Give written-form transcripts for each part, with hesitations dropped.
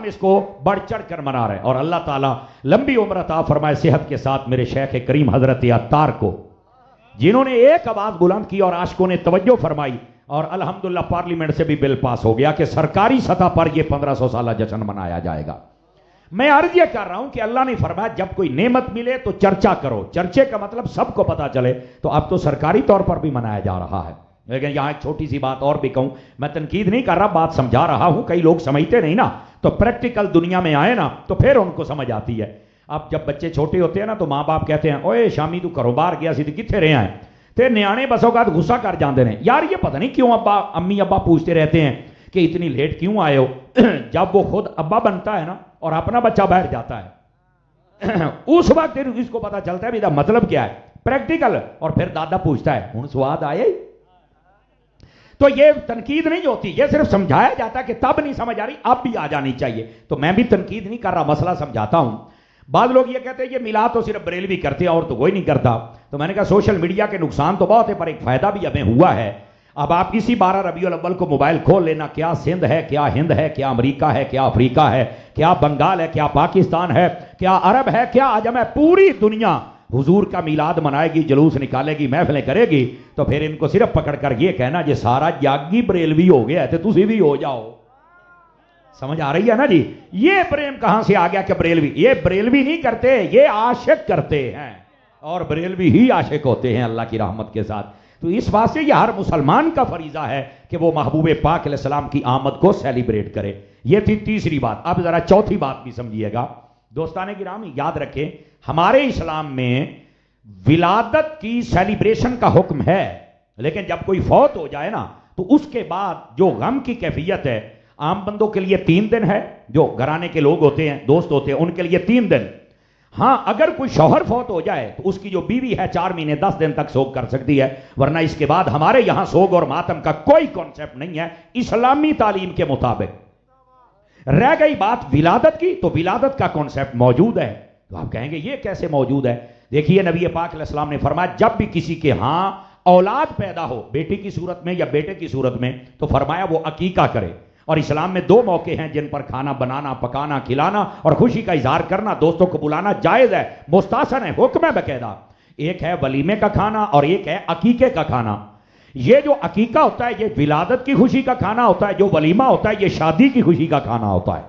ہم اس کو بڑھ چڑھ کر منا رہے ہیں. اور اللہ تعالیٰ لمبی عمر عطا فرمائے صحت کے ساتھ میرے شیخ کریم حضرت عطار کو، جنہوں نے ایک آواز بلند کی اور عاشقوں نے توجہ فرمائی، اور الحمدللہ پارلیمنٹ سے بھی بل پاس ہو گیا کہ سرکاری سطح پر یہ 1500 سالہ جشن منایا جائے گا. میں عرض یہ کر رہا ہوں کہ اللہ نے فرمایا جب کوئی نعمت ملے تو چرچا کرو. چرچے کا مطلب سب کو پتا چلے، تو اب تو سرکاری طور پر بھی منایا جا رہا ہے. لیکن یہاں ایک چھوٹی سی بات اور بھی کہوں، میں تنقید نہیں کر رہا، بات سمجھا رہا ہوں. کئی لوگ سمجھتے نہیں نا، تو پریکٹیکل دنیا میں آئے نا تو پھر ان کو سمجھ آتی ہے. اب جب بچے چھوٹے ہوتے ہیں نا تو ماں باپ کہتے ہیں اوے شامی تو گھروں باہر گیا سی کتنے رہے ہیں، تے نیانے بسوں کا غصہ کر جاندے ہیں. یار یہ پتہ نہیں کیوں ابا امی ابا پوچھتے رہتے ہیں کہ اتنی لیٹ کیوں آئے ہو. جب وہ خود ابا بنتا ہے نا اور اپنا بچہ باہر جاتا ہے اس وقت اس کو پتا چلتا ہے بھی مطلب کیا ہے پریکٹیکل. اور پھر دادا پوچھتا ہے ہن سواد آئے. تو یہ تنقید نہیں ہوتی، یہ صرف سمجھایا جاتا ہے کہ تب نہیں سمجھ آ رہی اب بھی آ جانی چاہیے. تو میں بھی تنقید نہیں کر رہا، مسئلہ سمجھاتا ہوں. بعض لوگ یہ کہتے ہیں یہ میلاد تو صرف بریلوی کرتے ہیں اور تو کوئی نہیں کرتا. تو میں نے کہا سوشل میڈیا کے نقصان تو بہت ہے پر ایک فائدہ بھی ہمیں ہوا ہے. اب آپ اسی 12 ربیع الاول کو موبائل کھول لینا، کیا سندھ ہے، کیا ہند ہے، کیا امریکہ ہے، کیا افریقہ ہے، کیا بنگال ہے، کیا پاکستان ہے، کیا عرب ہے، کیا عجم ہے، پوری دنیا حضور کا میلاد منائے گی، جلوس نکالے گی، محفلیں کرے گی. تو پھر ان کو صرف پکڑ کر یہ کہنا یہ سارا جاگی بریلوی ہو گیا ہے تو تسی بھی ہو جاؤ. سمجھ آ رہی ہے نا جی؟ یہ پریم کہاں سے آ گیا کہ بریلوی؟ یہ بریلوی نہیں کرتے، یہ عاشق کرتے ہیں، اور بریلوی ہی عاشق ہوتے ہیں اللہ کی رحمت کے ساتھ. تو اس واسطے یہ ہر مسلمان کا فریضہ ہے کہ وہ محبوب پاک علیہ السلام کی آمد کو سیلیبریٹ کرے. یہ تھی تیسری بات. اب ذرا چوتھی بات بھی سمجھیے گا. دوستان گرامی یاد رکھیں ہمارے اسلام میں ولادت کی سیلیبریشن کا حکم ہے، لیکن جب کوئی فوت ہو جائے نا تو اس کے بعد جو غم کی کیفیت ہے عام بندوں کے لیے 3 دن ہے، جو گھرانے کے لوگ ہوتے ہیں دوست ہوتے ہیں ان کے لیے 3 دن. ہاں اگر کوئی شوہر فوت ہو جائے تو اس کی جو بیوی ہے 4 مہینے 10 دن تک سوگ کر سکتی ہے، ورنہ اس کے بعد ہمارے یہاں سوگ اور ماتم کا کوئی کانسیپٹ نہیں ہے اسلامی تعلیم کے مطابق. رہ گئی بات ولادت کی، تو ولادت کا کانسیپٹ موجود ہے. تو آپ کہیں گے یہ کیسے موجود ہے؟ دیکھیے نبی پاک علیہ السلام نے فرمایا جب بھی کسی کے ہاں اولاد پیدا ہو، بیٹی کی صورت میں یا بیٹے کی صورت میں، تو فرمایا وہ عقیقہ کرے. اور اسلام میں 2 موقع ہیں جن پر کھانا بنانا، پکانا، کھلانا اور خوشی کا اظہار کرنا، دوستوں کو بلانا جائز ہے، مستحسن ہے، حکم ہے باقاعدہ. ایک ہے ولیمے کا کھانا اور ایک ہے عقیقے کا کھانا. یہ جو عقیقہ ہوتا ہے یہ ولادت کی خوشی کا کھانا ہوتا ہے، جو ولیمہ ہوتا ہے یہ شادی کی خوشی کا کھانا ہوتا ہے.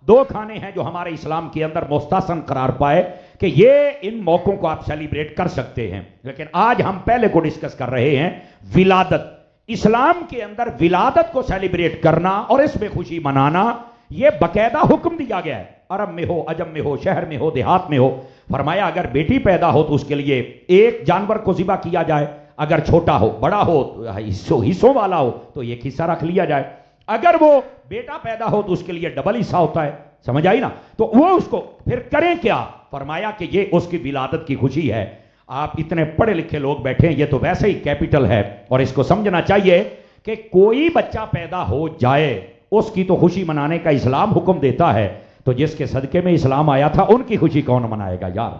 2 کھانے ہیں جو ہمارے اسلام کے اندر مستحسن قرار پائے کہ یہ ان موقعوں کو آپ سیلیبریٹ کر سکتے ہیں. لیکن آج ہم پہلے کو ڈسکس کر رہے ہیں ولادت. اسلام کے اندر ولادت کو سیلیبریٹ کرنا اور اس میں خوشی منانا یہ باقاعدہ حکم دیا گیا ہے. عرب میں ہو، عجم میں ہو، شہر میں ہو، دیہات میں ہو. فرمایا اگر بیٹی پیدا ہو تو اس کے لیے ایک جانور کو ذبح کیا جائے، اگر چھوٹا ہو، بڑا ہو، حصوں والا ہو تو ایک حصہ رکھ لیا جائے. اگر وہ بیٹا پیدا ہو تو اس کے لیے ڈبل حصہ ہوتا ہے. سمجھ آئی نا؟ تو وہ اس کو پھر کریں کیا؟ فرمایا کہ یہ اس کی ولادت کی خوشی ہے. آپ اتنے پڑھے لکھے لوگ بیٹھے ہیں، یہ تو ویسے ہی کیپٹل ہے، اور اس کو سمجھنا چاہیے کہ کوئی بچہ پیدا ہو جائے اس کی تو خوشی منانے کا اسلام حکم دیتا ہے. تو جس کے صدقے میں اسلام آیا تھا ان کی خوشی کون منائے گا یار؟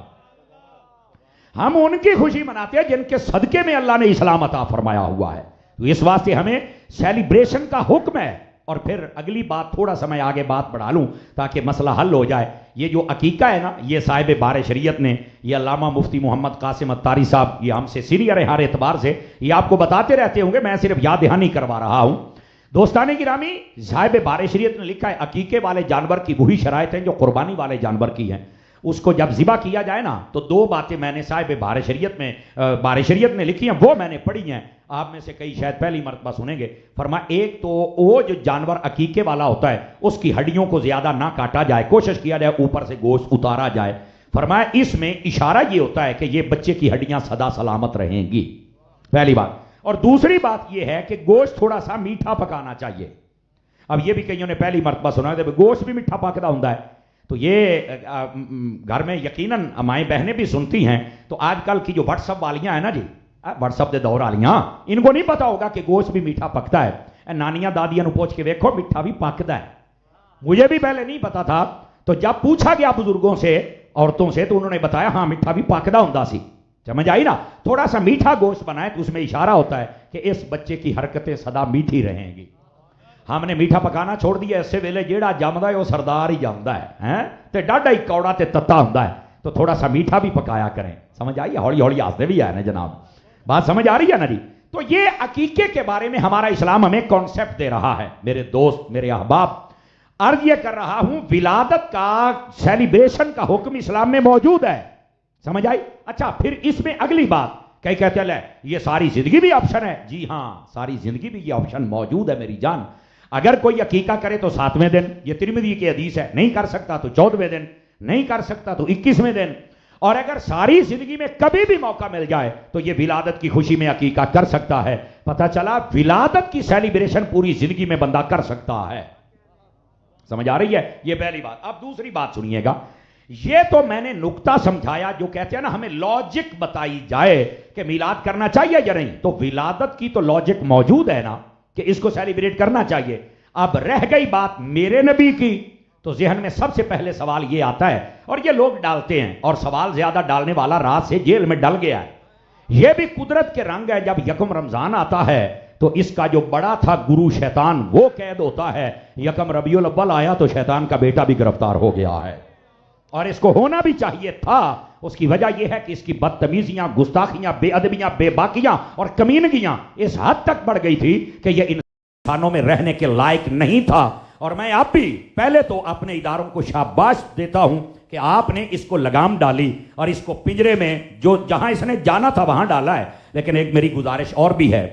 ہم ان کی خوشی مناتے ہیں جن کے صدقے میں اللہ نے اسلام عطا فرمایا ہوا ہے. تو اس واسطے ہمیں سیلیبریشن کا حکم ہے. اور پھر اگلی بات تھوڑا سا میں آگے بات بڑھا لوں تاکہ مسئلہ حل ہو جائے. یہ جو عقیقہ ہے نا یہ صاحب بار شریعت نے، یہ علامہ مفتی محمد قاسم اتاری صاحب، یہ ہم سے سینئر ہے ہر اعتبار سے، یہ آپ کو بتاتے رہتے ہوں گے، میں صرف یاد دہانی کروا رہا ہوں. دوستان گرامی صاحب بار شریعت نے لکھا ہے عقیقے والے جانور کی وہی شرائط ہیں جو قربانی والے جانور کی ہیں. اس کو جب ذبح کیا جائے نا تو 2 باتیں میں نے صاحب بار شریعت نے لکھی ہیں، وہ میں نے پڑھی ہیں. آپ میں سے کئی شاید پہلی مرتبہ سنیں گے. فرمایا ایک تو وہ جو جانور عقیقے والا ہوتا ہے اس کی ہڈیوں کو زیادہ نہ کاٹا جائے، کوشش کیا جائے اوپر سے گوشت اتارا جائے. فرمایا اس میں اشارہ یہ ہوتا ہے کہ یہ بچے کی ہڈیاں سدا سلامت رہیں گی، پہلی بات. اور دوسری بات یہ ہے کہ گوشت تھوڑا سا میٹھا پکانا چاہیے. اب یہ بھی کئیوں نے پہلی مرتبہ سنا ہے گوشت بھی میٹھا پکتا ہوں ہے. تو یہ گھر میں یقیناً مائیں بہنیں بھی سنتی ہیں. تو آج کل کی جو واٹس ایپ والیاں ہیں نا جی، واٹس ایپ دے دور والیاں، ان کو نہیں پتا ہوگا کہ گوشت بھی میٹھا پکتا ہے. نانیاں دادیاں نو پوچھ کے دیکھو میٹھا بھی پکتا ہے. مجھے بھی پہلے نہیں پتا تھا، تو جب پوچھا گیا بزرگوں سے، عورتوں سے، تو انہوں نے بتایا ہاں میٹھا بھی پکتا ہوں سی. سمجھ آئی نا؟ تھوڑا سا میٹھا گوشت بنائے تو اس میں اشارہ ہوتا ہے کہ اس بچے کی حرکتیں سدا میٹھی رہیں گی. ہم نے میٹھا پکانا چھوڑ دیا, اس سے ویلے جیڑا جمدا ہے وہ سردار ہی جمدا ہے تے ڈاڈا ہی کوڑا تے تتا ہوندا ہے, تو تھوڑا سا میٹھا بھی پکایا کریں. سمجھ آئی؟ ہولی ہولی ہنستے بھی آئے نا جناب, بات سمجھ آ رہی ہے نا جی؟ تو یہ عقیقے کے بارے میں ہمارا اسلام ہمیں کانسیپٹ دے رہا ہے. میرے دوست, میرے احباب, عرض یہ کر رہا ہوں ولادت کا سیلیبریشن کا حکم اسلام میں موجود ہے. سمجھ آئی؟ اچھا, پھر اس میں اگلی بات کئی کہتے ہیں یہ ساری زندگی بھی آپشن ہے. جی ہاں, ساری زندگی بھی یہ آپشن موجود ہے میری جان. اگر کوئی عقیقہ کرے تو 7ویں دن, یہ ترمذی کی حدیث ہے, نہیں کر سکتا تو 14ویں دن, نہیں کر سکتا تو 21ویں دن, اور اگر ساری زندگی میں کبھی بھی موقع مل جائے تو یہ ولادت کی خوشی میں عقیقہ کر سکتا ہے. پتہ چلا ولادت کی سیلیبریشن پوری زندگی میں بندہ کر سکتا ہے. سمجھ آ رہی ہے؟ یہ پہلی بات. اب دوسری بات سنیے گا. یہ تو میں نے نقطہ سمجھایا جو کہتے ہیں نا ہمیں لاجک بتائی جائے کہ میلاد کرنا چاہیے یا نہیں, تو ولادت کی تو لاجک موجود ہے نا کہ اس کو سیلیبریٹ کرنا چاہیے. اب رہ گئی بات میرے نبی کی, تو ذہن میں سب سے پہلے سوال یہ آتا ہے, اور یہ لوگ ڈالتے ہیں, اور سوال زیادہ ڈالنے والا رات سے جیل میں ڈل گیا ہے. یہ بھی قدرت کے رنگ ہے. جب یکم رمضان آتا ہے تو اس کا جو بڑا تھا گرو شیطان وہ قید ہوتا ہے. یکم ربیع الاول آیا تو شیطان کا بیٹا بھی گرفتار ہو گیا ہے, اور اس کو ہونا بھی چاہیے تھا. اس کی وجہ یہ ہے کہ اس کی بدتمیزیاں, گستاخیاں, بے ادبیاں, بے باکیاں اور کمینگیاں اس حد تک بڑھ گئی تھی کہ یہ انسانوں میں رہنے کے لائق نہیں تھا. اور میں اب بھی پہلے تو اپنے اداروں کو شاباش دیتا ہوں کہ آپ نے اس کو لگام ڈالی اور اس کو پنجرے میں جو جہاں اس نے جانا تھا وہاں ڈالا ہے. لیکن ایک میری گزارش اور بھی ہے,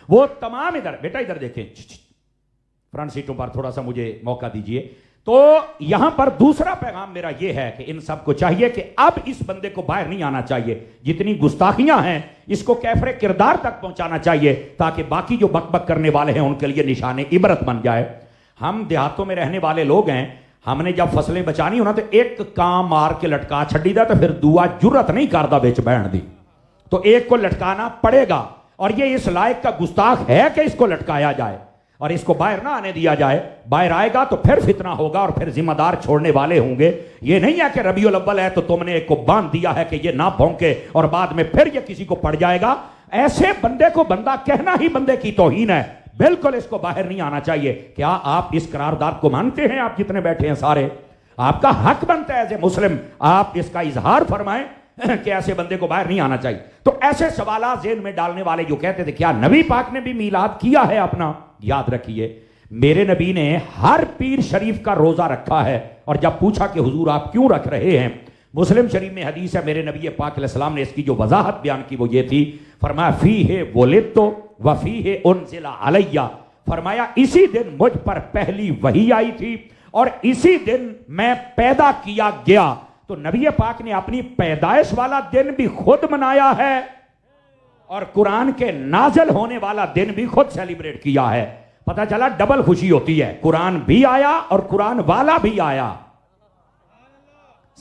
وہ تمام ادھر بیٹا ادھر دیکھیں, فرنٹ سیٹوں پر تھوڑا سا مجھے موقع دیجئے. تو یہاں پر دوسرا پیغام میرا یہ ہے کہ ان سب کو چاہیے کہ اب اس بندے کو باہر نہیں آنا چاہیے. جتنی گستاخیاں ہیں اس کو کیفر کردار تک پہنچانا چاہیے تاکہ باقی جو بک بک کرنے والے ہیں ان کے لیے نشان عبرت بن جائے. ہم دیہاتوں میں رہنے والے لوگ ہیں, ہم نے جب فصلیں بچانی ہونا تو ایک کام مار کے لٹکا چھڑی دا, تو پھر دعا جرت نہیں کردا بیچ بہن دی, تو ایک کو لٹکانا پڑے گا. اور یہ اس لائق کا گستاخ ہے کہ اس کو لٹکایا جائے اور اس کو باہر نہ آنے دیا جائے. باہر آئے گا تو پھر فتنہ ہوگا اور پھر ذمہ دار چھوڑنے والے ہوں گے. یہ نہیں ہے کہ ربیع الاول ہے تو تم نے ایک کو باندھ دیا ہے کہ یہ نہ بھونکے اور بعد میں پھر یہ کسی کو پڑ جائے گا. ایسے بندے کو بندہ کہنا ہی بندے کی توہین ہے. بالکل اس کو باہر نہیں آنا چاہیے. کیا آپ اس قرارداد کو مانتے ہیں؟ آپ جتنے بیٹھے ہیں سارے, آپ کا حق بنتا ہے ایز اے مسلم آپ اس کا اظہار فرمائیں کہ ایسے بندے کو باہر نہیں آنا چاہیے. تو ایسے سوالات ذہن میں ڈالنے والے جو کہتے تھے کیا نبی پاک نے بھی میلاد کیا ہے اپنا, یاد رکھیے میرے نبی نے ہر پیر شریف کا روزہ رکھا ہے. اور جب پوچھا کہ حضور آپ کیوں رکھ رہے ہیں, مسلم شریف میں حدیث ہے, میرے نبی پاک علیہ السلام نے اس کی جو وضاحت بیان کی وہ یہ تھی, فرمایا فیہ ولدت وفیہ انزل علیہ, فرمایا اسی دن مجھ پر پہلی وحی آئی تھی اور اسی دن میں پیدا کیا گیا. تو نبی پاک نے اپنی پیدائش والا دن بھی خود منایا ہے اور قرآن کے نازل ہونے والا دن بھی خود سیلیبریٹ کیا ہے. پتہ چلا ڈبل خوشی ہوتی ہے, قرآن بھی آیا اور قرآن والا بھی آیا.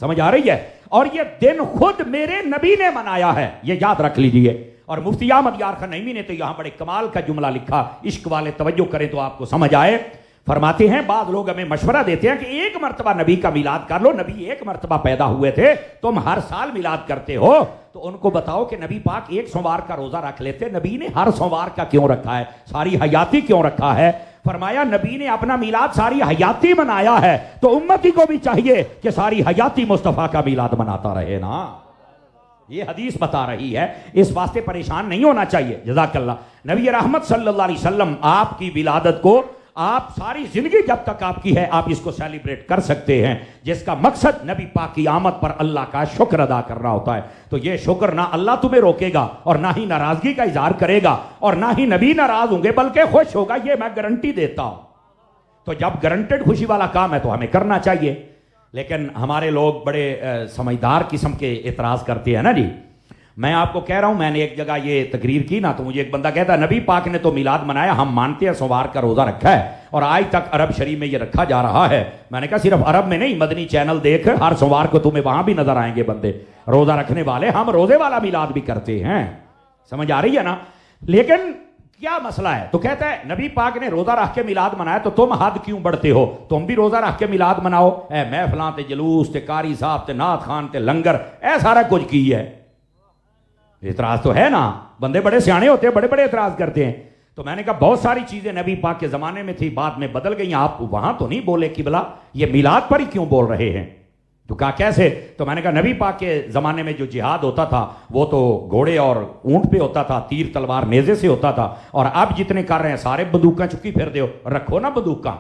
سمجھ آ رہی ہے؟ اور یہ دن خود میرے نبی نے منایا ہے, یہ یاد رکھ لیجئے. اور مفتی احمد یار خان نعیمی نے تو یہاں بڑے کمال کا جملہ لکھا, عشق والے توجہ کریں تو آپ کو سمجھ آئے. فرماتے ہیں بعض لوگ ہمیں مشورہ دیتے ہیں کہ ایک مرتبہ نبی کا میلاد کر لو, نبی ایک مرتبہ پیدا ہوئے تھے, تم ہر سال میلاد کرتے ہو. تو ان کو بتاؤ کہ نبی پاک ایک سوموار کا روزہ رکھ لیتے, نبی نے ہر سوموار کا کیوں رکھا ہے, ساری حیاتی کیوں رکھا ہے؟ فرمایا نبی نے اپنا میلاد ساری حیاتی منایا ہے تو امتی کو بھی چاہیے کہ ساری حیاتی مصطفیٰ کا میلاد مناتا رہے نا. یہ حدیث بتا رہی ہے, اس واسطے پریشان نہیں ہونا چاہیے. جزاک اللہ. نبی رحمت صلی اللہ علیہ وسلم آپ کی ولادت کو آپ ساری زندگی جب تک آپ کی ہے آپ اس کو سیلیبریٹ کر سکتے ہیں, جس کا مقصد نبی پاک کی آمد پر اللہ کا شکر ادا کرنا ہوتا ہے. تو یہ شکر نہ اللہ تمہیں روکے گا اور نہ ہی ناراضگی کا اظہار کرے گا اور نہ ہی نبی ناراض ہوں گے بلکہ خوش ہوگا, یہ میں گارنٹی دیتا ہوں. تو جب گارنٹیڈ خوشی والا کام ہے تو ہمیں کرنا چاہیے. لیکن ہمارے لوگ بڑے سمجھدار قسم کے اعتراض کرتے ہیں نا جی. میں آپ کو کہہ رہا ہوں, میں نے ایک جگہ یہ تقریر کی نا, تو مجھے ایک بندہ کہتا ہے نبی پاک نے تو میلاد منایا, ہم مانتے ہیں سوموار کا روزہ رکھا ہے اور آج تک عرب شریف میں یہ رکھا جا رہا ہے. میں نے کہا صرف عرب میں نہیں, مدنی چینل دیکھ, ہر سوموار کو تمہیں وہاں بھی نظر آئیں گے بندے روزہ رکھنے والے. ہم روزے والا میلاد بھی کرتے ہیں. سمجھ آ رہی ہے نا؟ لیکن کیا مسئلہ ہے؟ تو کہتا ہے نبی پاک نے روزہ رکھ کے میلاد منایا تو تم حد کیوں بڑھتے ہو, تم بھی روزہ رکھ کے میلاد مناؤ. اے محفلاں تے جلوس تے قاری صاحب تے نعت خان تے لنگر اے سارا کچھ کی ہے. اعتراض تو ہے نا, بندے بڑے سیانے ہوتے ہیں, بڑے بڑے اعتراض کرتے ہیں. تو میں نے کہا بہت ساری چیزیں نبی پاک کے زمانے میں تھی، بعد میں بدل گئی، آپ وہاں تو نہیں بولے قبلہ، یہ میلاد پر ہی کیوں بول رہے ہیں؟ تو کہا کیسے؟ تو میں نے کہا نبی پاک کے زمانے میں جو جہاد ہوتا تھا وہ تو گھوڑے اور اونٹ پہ ہوتا تھا، تیر تلوار نیزے سے ہوتا تھا، اور اب جتنے کر رہے ہیں سارے بندوقاں چکی پھر دیو، رکھو نا بندوقاں،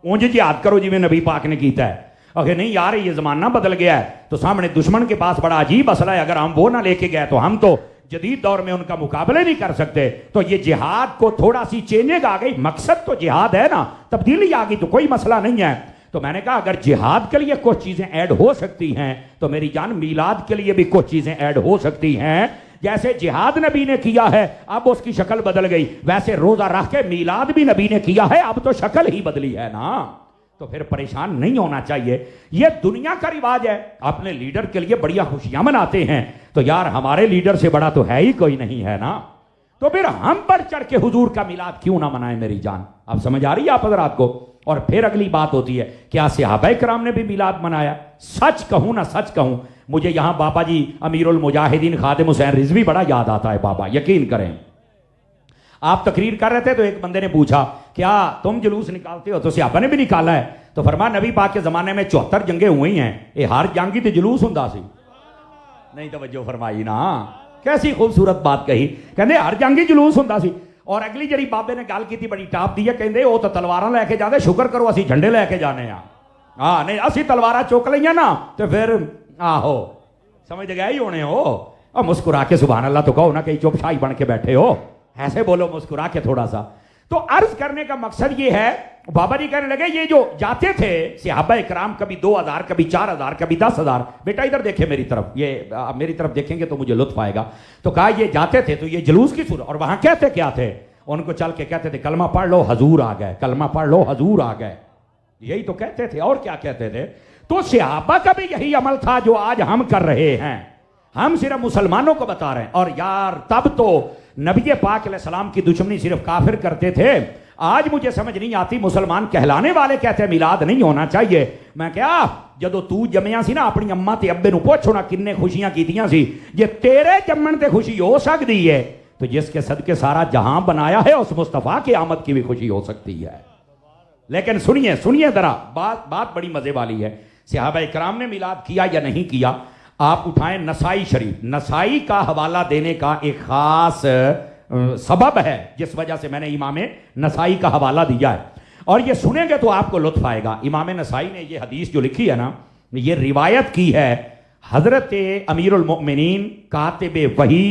اونج جہاد کرو جی میں نبی پاک نے کیتا ہے۔ اگر نہیں یار یہ زمانہ بدل گیا ہے، تو سامنے دشمن کے پاس بڑا عجیب اسلحہ ہے، اگر ہم وہ نہ لے کے گئے تو ہم تو جدید دور میں ان کا مقابلہ نہیں کر سکتے، تو یہ جہاد کو تھوڑا سی چینجنگ آ گئی، مقصد تو جہاد ہے نا، تبدیلی آ گئی تو کوئی مسئلہ نہیں ہے۔ تو میں نے کہا اگر جہاد کے لیے کچھ چیزیں ایڈ ہو سکتی ہیں تو میری جان میلاد کے لیے بھی کچھ چیزیں ایڈ ہو سکتی ہیں، جیسے جہاد نبی نے کیا ہے اب اس کی شکل بدل گئی، ویسے روزہ رکھ کے میلاد بھی نبی نے کیا ہے، اب تو شکل ہی بدلی ہے نا، تو پھر پریشان نہیں ہونا چاہیے۔ یہ دنیا کا رواج ہے، اپنے لیڈر کے لیے بڑیا خوشیاں مناتے ہیں، تو یار ہمارے لیڈر سے بڑا تو ہے ہی کوئی نہیں ہے نا، تو پھر ہم بڑھ چڑھ کے حضور کا میلاد کیوں نہ منائیں میری جان؟ اب سمجھ آ رہی ہے آپ حضرات کو؟ اور پھر اگلی بات ہوتی ہے کیا صحابہ کرام نے بھی میلاد منایا؟ سچ کہوں نہ سچ کہوں، مجھے یہاں بابا جی امیر المجاہدین خادم حسین رضوی بڑا یاد آتا ہے بابا، یقین کریں۔ آپ تقریر کر رہے تھے تو ایک بندے نے پوچھا کیا تم جلوس نکالتے ہو؟ تو صحابہ نے بھی نکالا ہے، تو فرمایا نبی پاک کے زمانے میں 74 جنگیں ہوئی ہیں، یہ ہر جنگ تے جلوس ہوندا سی؟ نہیں توجہ فرمائی نا، کیسی خوبصورت بات کہی، کہندے ہر جنگ ہی جلوس ہوندا سی۔ اور اگلی جڑی بابے نے گل کی بڑی ٹاپ دی ہے، کہندے وہ تو تلواراں لے کے جاندے، شکر کرو اسی جھنڈے لے کے جانے ہاں، ہاں نہیں اسی تلواراں چوک لئیاں نا تو پھر آہو سمجھ گئے ہی ہونے ہو، اور مسکرا کے سبحان اللہ تو کہو نا، کہیں چپ شاہی بن کے بیٹھے ہو، ایسے بولو مسکرا کے تھوڑا سا۔ تو عرض کرنے کا مقصد یہ ہے، بابا جی کہنے لگے یہ جو جاتے تھے صحابہ اکرام، کبھی 2000 کبھی 4000 کبھی 10,000، بیٹا ادھر دیکھیں میری طرف، یہ میری طرف دیکھیں گے تو مجھے لطف آئے گا۔ تو کہا یہ جاتے تھے تو یہ جلوس کی صورت، اور وہاں کہتے کیا تھے؟ ان کو چل کے کہتے تھے کلمہ پڑھ لو حضور آ گئے، کلمہ پڑھ لو حضور آ گئے، یہی تو کہتے تھے، اور کیا کہتے تھے؟ تو صحابہ کا بھی یہی عمل تھا جو آج ہم کر رہے ہیں، ہم صرف مسلمانوں کو بتا رہے ہیں۔ اور یار تب تو نبی پاک علیہ السلام کی دشمنی صرف کافر کرتے تھے، آج مجھے سمجھ نہیں آتی مسلمان کہلانے والے کہتے ہیں میلاد نہیں ہونا چاہیے۔ میں کیا جدو تو جمعیاں سی نا اپنی اماں تے ابے نو پوچھو نا کنے خوشیاں کیتیاں سی، جے تیرے جمن تے خوشی ہو سکتی ہے تو جس کے صدقے سارا جہاں بنایا ہے اس مصطفیٰ کی آمد کی بھی خوشی ہو سکتی ہے۔ لیکن سنیے ذرا بات بڑی مزے والی ہے، صحابہ اکرام نے میلاد کیا یا نہیں کیا؟ آپ اٹھائیں نسائی شریف، نسائی کا حوالہ دینے کا ایک خاص سبب ہے جس وجہ سے میں نے امام نسائی کا حوالہ دیا ہے، اور یہ سنیں گے تو آپ کو لطف آئے گا۔ امام نسائی نے یہ حدیث جو لکھی ہے نا، یہ روایت کی ہے حضرت امیر المؤمنین کاتب وحی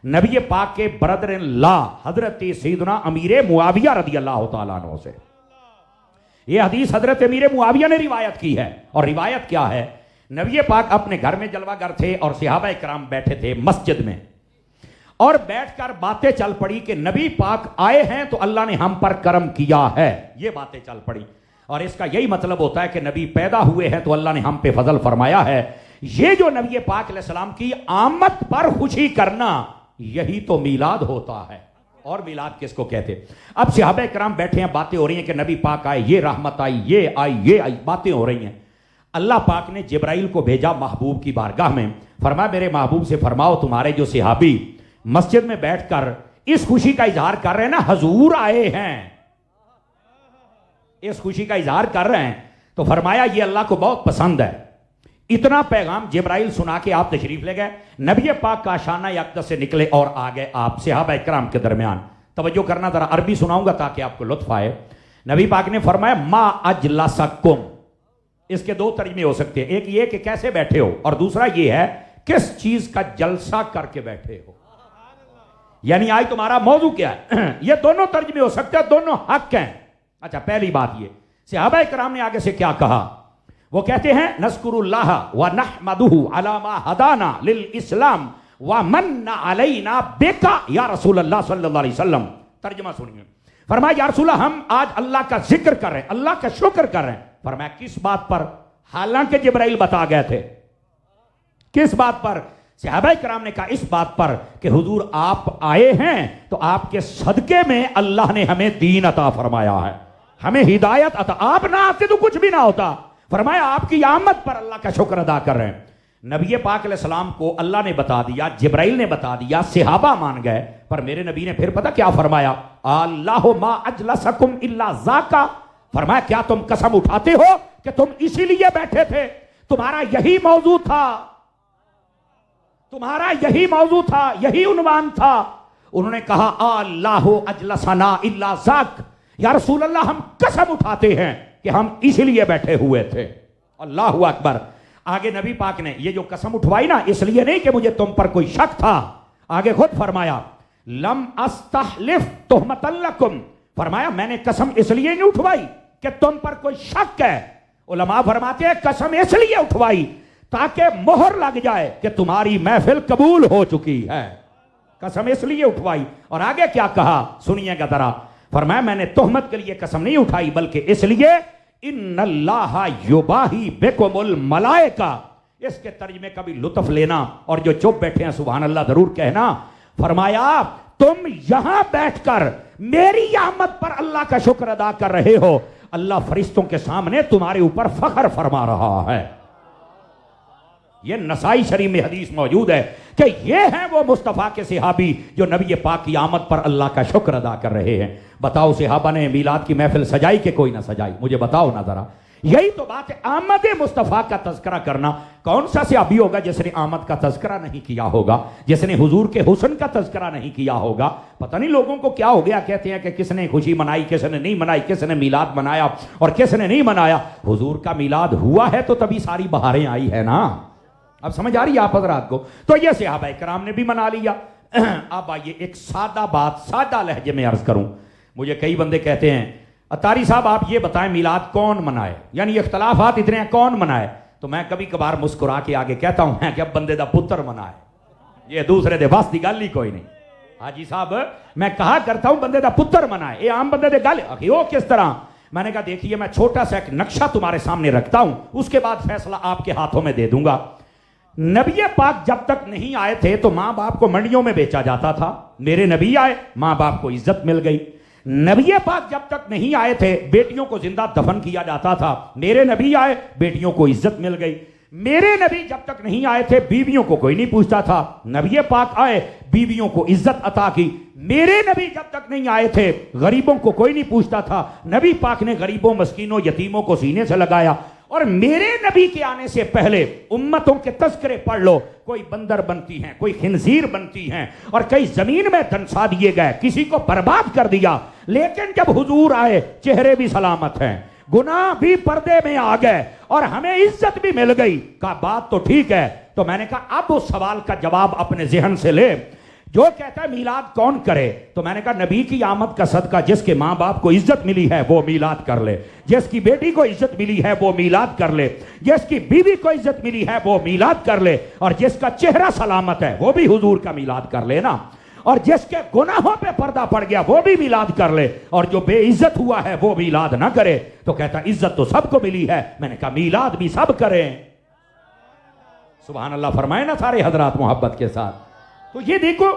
نبی پاک کے برادر اللہ حضرت سیدنا امیر معاویہ رضی اللہ تعالیٰ عنہ سے۔ یہ حدیث حضرت امیر معاویہ نے روایت کی ہے، اور روایت کیا ہے؟ نبی پاک اپنے گھر میں جلوہ گر تھے اور صحابہ اکرام بیٹھے تھے مسجد میں، اور بیٹھ کر باتیں چل پڑی کہ نبی پاک آئے ہیں تو اللہ نے ہم پر کرم کیا ہے، یہ باتیں چل پڑی، اور اس کا یہی مطلب ہوتا ہے کہ نبی پیدا ہوئے ہیں تو اللہ نے ہم پہ فضل فرمایا ہے۔ یہ جو نبی پاک علیہ السلام کی آمد پر خوشی کرنا، یہی تو میلاد ہوتا ہے۔ اور میلاد کس کو کہتے؟ اب صحابہ کرام بیٹھے ہیں، باتیں ہو رہی ہیں کہ نبی پاک آئے، یہ رحمت آئی، یہ آئی، یہ آئی، باتیں ہو رہی ہیں۔ اللہ پاک نے جبرائیل کو بھیجا محبوب کی بارگاہ میں، فرمایا میرے محبوب سے فرماؤ تمہارے جو صحابی مسجد میں بیٹھ کر اس خوشی کا اظہار کر رہے ہیں نا، حضور آئے ہیں، اس خوشی کا اظہار کر رہے ہیں، تو فرمایا یہ اللہ کو بہت پسند ہے۔ اتنا پیغام جبرائیل سنا کے آپ تشریف لے گئے، نبی پاک کا شانہ اقدس سے نکلے اور آگے آپ صحابہ اکرام کے درمیان۔ توجہ کرنا ذرا، عربی سناؤں گا تاکہ آپ کو لطف آئے۔ نبی پاک نے فرمایا ما اجلسکم، اس کے دو ترجمے ہو سکتے ہیں، ایک یہ کہ کیسے بیٹھے ہو، اور دوسرا یہ ہے کس چیز کا جلسہ کر کے بیٹھے ہو، یعنی آج تمہارا موضوع کیا ہے۔ یہ دونوں ترجمے ہو سکتے ہیں، دونوں حق ہیں۔ اچھا پہلی بات یہ، صحابہ اکرام نے آگے سے کیا کہا؟ وہ کہتے ہیں نذکر اللہ ونحمدہ علی ما ہدانا للاسلام ومن علینا بکا یا رسول اللہ صلی اللہ علیہ وسلم۔ ترجمہ سنیے، فرمایا یا رسول اللہ ہم آج اللہ کا ذکر کر رہے ہیں، اللہ کا شکر کر رہے ہیں۔ فرمایا کس بات پر؟ حالانکہ جبرائیل بتا گئے تھے۔ کس بات پر؟ صحابہ کرام نے کہا اس بات پر کہ حضور آپ آئے ہیں تو آپ کے صدقے میں اللہ نے ہمیں دین عطا فرمایا ہے، ہمیں ہدایت عطا، آپ نہ آتے تو کچھ بھی نہ ہوتا۔ فرمایا آپ کی آمد پر اللہ کا شکر ادا کر رہے ہیں۔ نبی پاک علیہ السلام کو اللہ نے بتا دیا، جبرائیل نے بتا دیا، صحابہ مان گئے، پر میرے نبی نے پھر پتہ کیا فرمایا؟ اللہ ما اجلسکم الا ذاکا، فرمایا کیا تم قسم اٹھاتے ہو کہ تم اسی لیے بیٹھے تھے؟ تمہارا یہی موضوع تھا، تمہارا یہی موضوع تھا، یہی عنوان تھا۔ انہوں نے کہا اللہ اجلسنا الا ذاک، یا رسول اللہ ہم قسم اٹھاتے ہیں کہ ہم اسی لیے بیٹھے ہوئے تھے۔ اللہ اکبر۔ آگے نبی پاک نے یہ جو قسم اٹھوائی نا، اس لیے نہیں کہ مجھے تم پر کوئی شک تھا، آگے خود فرمایا لم استحلف تہمۃ لکم، فرمایا میں نے قسم اس لیے نہیں اٹھوائی کہ تم پر کوئی شک ہے۔ علماء فرماتے ہیں قسم اس لیے اٹھوائی تاکہ مہر لگ جائے کہ تمہاری محفل قبول ہو چکی ہے، قسم اس لیے اٹھوائی۔ اور آگے کیا کہا سنیے گا ذرا، فرمایا میں نے تہمت کے لیے قسم نہیں اٹھائی بلکہ اس لیے ان اللہ یباہی بکم الملائکہ، اس کے ترجمے کا بھی لطف لینا، اور جو چپ بیٹھے ہیں سبحان اللہ ضرور کہنا۔ فرمایا تم یہاں بیٹھ کر میری آمد پر اللہ کا شکر ادا کر رہے ہو، اللہ فرشتوں کے سامنے تمہارے اوپر فخر فرما رہا ہے۔ یہ نسائی شریف میں حدیث موجود ہے کہ یہ ہیں وہ مصطفیٰ کے صحابی جو نبی پاک کی آمد پر اللہ کا شکر ادا کر رہے ہیں۔ بتاؤ صحابہ نے میلاد کی محفل سجائی کہ کوئی نہ سجائی؟ مجھے بتاؤ نا ذرا۔ یہی تو بات ہے، آمد مصطفیٰ کا تذکرہ کرنا۔ کون سا صحابی ہوگا جس نے آمد کا تذکرہ نہیں کیا ہوگا، جس نے حضور کے حسن کا تذکرہ نہیں کیا ہوگا؟ پتہ نہیں لوگوں کو کیا ہو گیا، کہتے ہیں کہ کس نے خوشی منائی، کس نے نہیں منائی، کس نے میلاد منایا اور کس نے نہیں منایا۔ حضور کا میلاد ہوا ہے تو تبھی ساری بہاریں آئی ہے نا۔ اب سمجھ آ رہی ہے آپ حضرات کو؟ تو یہ صحابہ کرام نے بھی منا لیا۔ اب آئیے ایک سادہ بات سادہ لہجے میں عرض کروں۔ مجھے کئی بندے کہتے ہیں اتاری صاحب آپ یہ بتائیں میلاد کون منائے، یعنی اختلافات اتنے ہیں کون منائے؟ تو میں کبھی کبھار مسکرا کے آگے کہتا ہوں کہ اب بندے دا پتر منائے، یہ دوسرے دے بس دی گل ہی کوئی نہیں۔ حاجی صاحب میں کہا کرتا ہوں بندے دا پتر منائے، یہ عام بندے دے گل وہ کس طرح؟ میں نے کہا دیکھیے میں چھوٹا سا ایک نقشہ تمہارے سامنے رکھتا ہوں، اس کے بعد فیصلہ آپ کے ہاتھوں میں دے دوں گا۔ نبی پاک جب تک نہیں آئے تھے تو ماں باپ کو منڈیوں میں بیچا جاتا تھا، میرے نبی آئے ماں باپ کو عزت مل گئی۔ نبی پاک جب تک نہیں آئے تھے بیٹیوں کو زندہ دفن کیا جاتا تھا، میرے نبی آئے بیٹیوں کو عزت مل گئی۔ میرے نبی جب تک نہیں آئے تھے بیویوں کو کوئی نہیں پوچھتا تھا، نبی پاک آئے بیویوں کو عزت عطا کی۔ میرے نبی جب تک نہیں آئے تھے غریبوں کو کوئی نہیں پوچھتا تھا، نبی پاک نے غریبوں مسکینوں یتیموں کو سینے سے لگایا۔ اور میرے نبی کے آنے سے پہلے امتوں کے تذکرے پڑھ لو، کوئی بندر بنتی ہیں، کوئی خنزیر بنتی ہیں، اور کئی زمین میں دنسا دیے گئے، کسی کو برباد کر دیا۔ لیکن جب حضور آئے چہرے بھی سلامت ہیں، گناہ بھی پردے میں آ گئے اور ہمیں عزت بھی مل گئی۔ کہا بات تو ٹھیک ہے۔ تو میں نے کہا اب اس سوال کا جواب اپنے ذہن سے لے، جو کہتا ہے میلاد کون کرے؟ تو میں نے کہا نبی کی آمد کا صدقہ جس کے ماں باپ کو عزت ملی ہے وہ میلاد کر لے، جس کی بیٹی کو عزت ملی ہے وہ میلاد کر لے، جس کی بیوی کو عزت ملی ہے وہ میلاد کر لے، اور جس کا چہرہ سلامت ہے وہ بھی حضور کا میلاد کر لے نا، اور جس کے گناہوں پہ پردہ پڑ گیا وہ بھی میلاد کر لے، اور جو بے عزت ہوا ہے وہ میلاد نہ کرے۔ تو کہتا عزت تو سب کو ملی ہے۔ میں نے کہا میلاد بھی سب کریں۔ سبحان اللہ فرمائے نا سارے حضرات محبت کے ساتھ۔ تو یہ دیکھو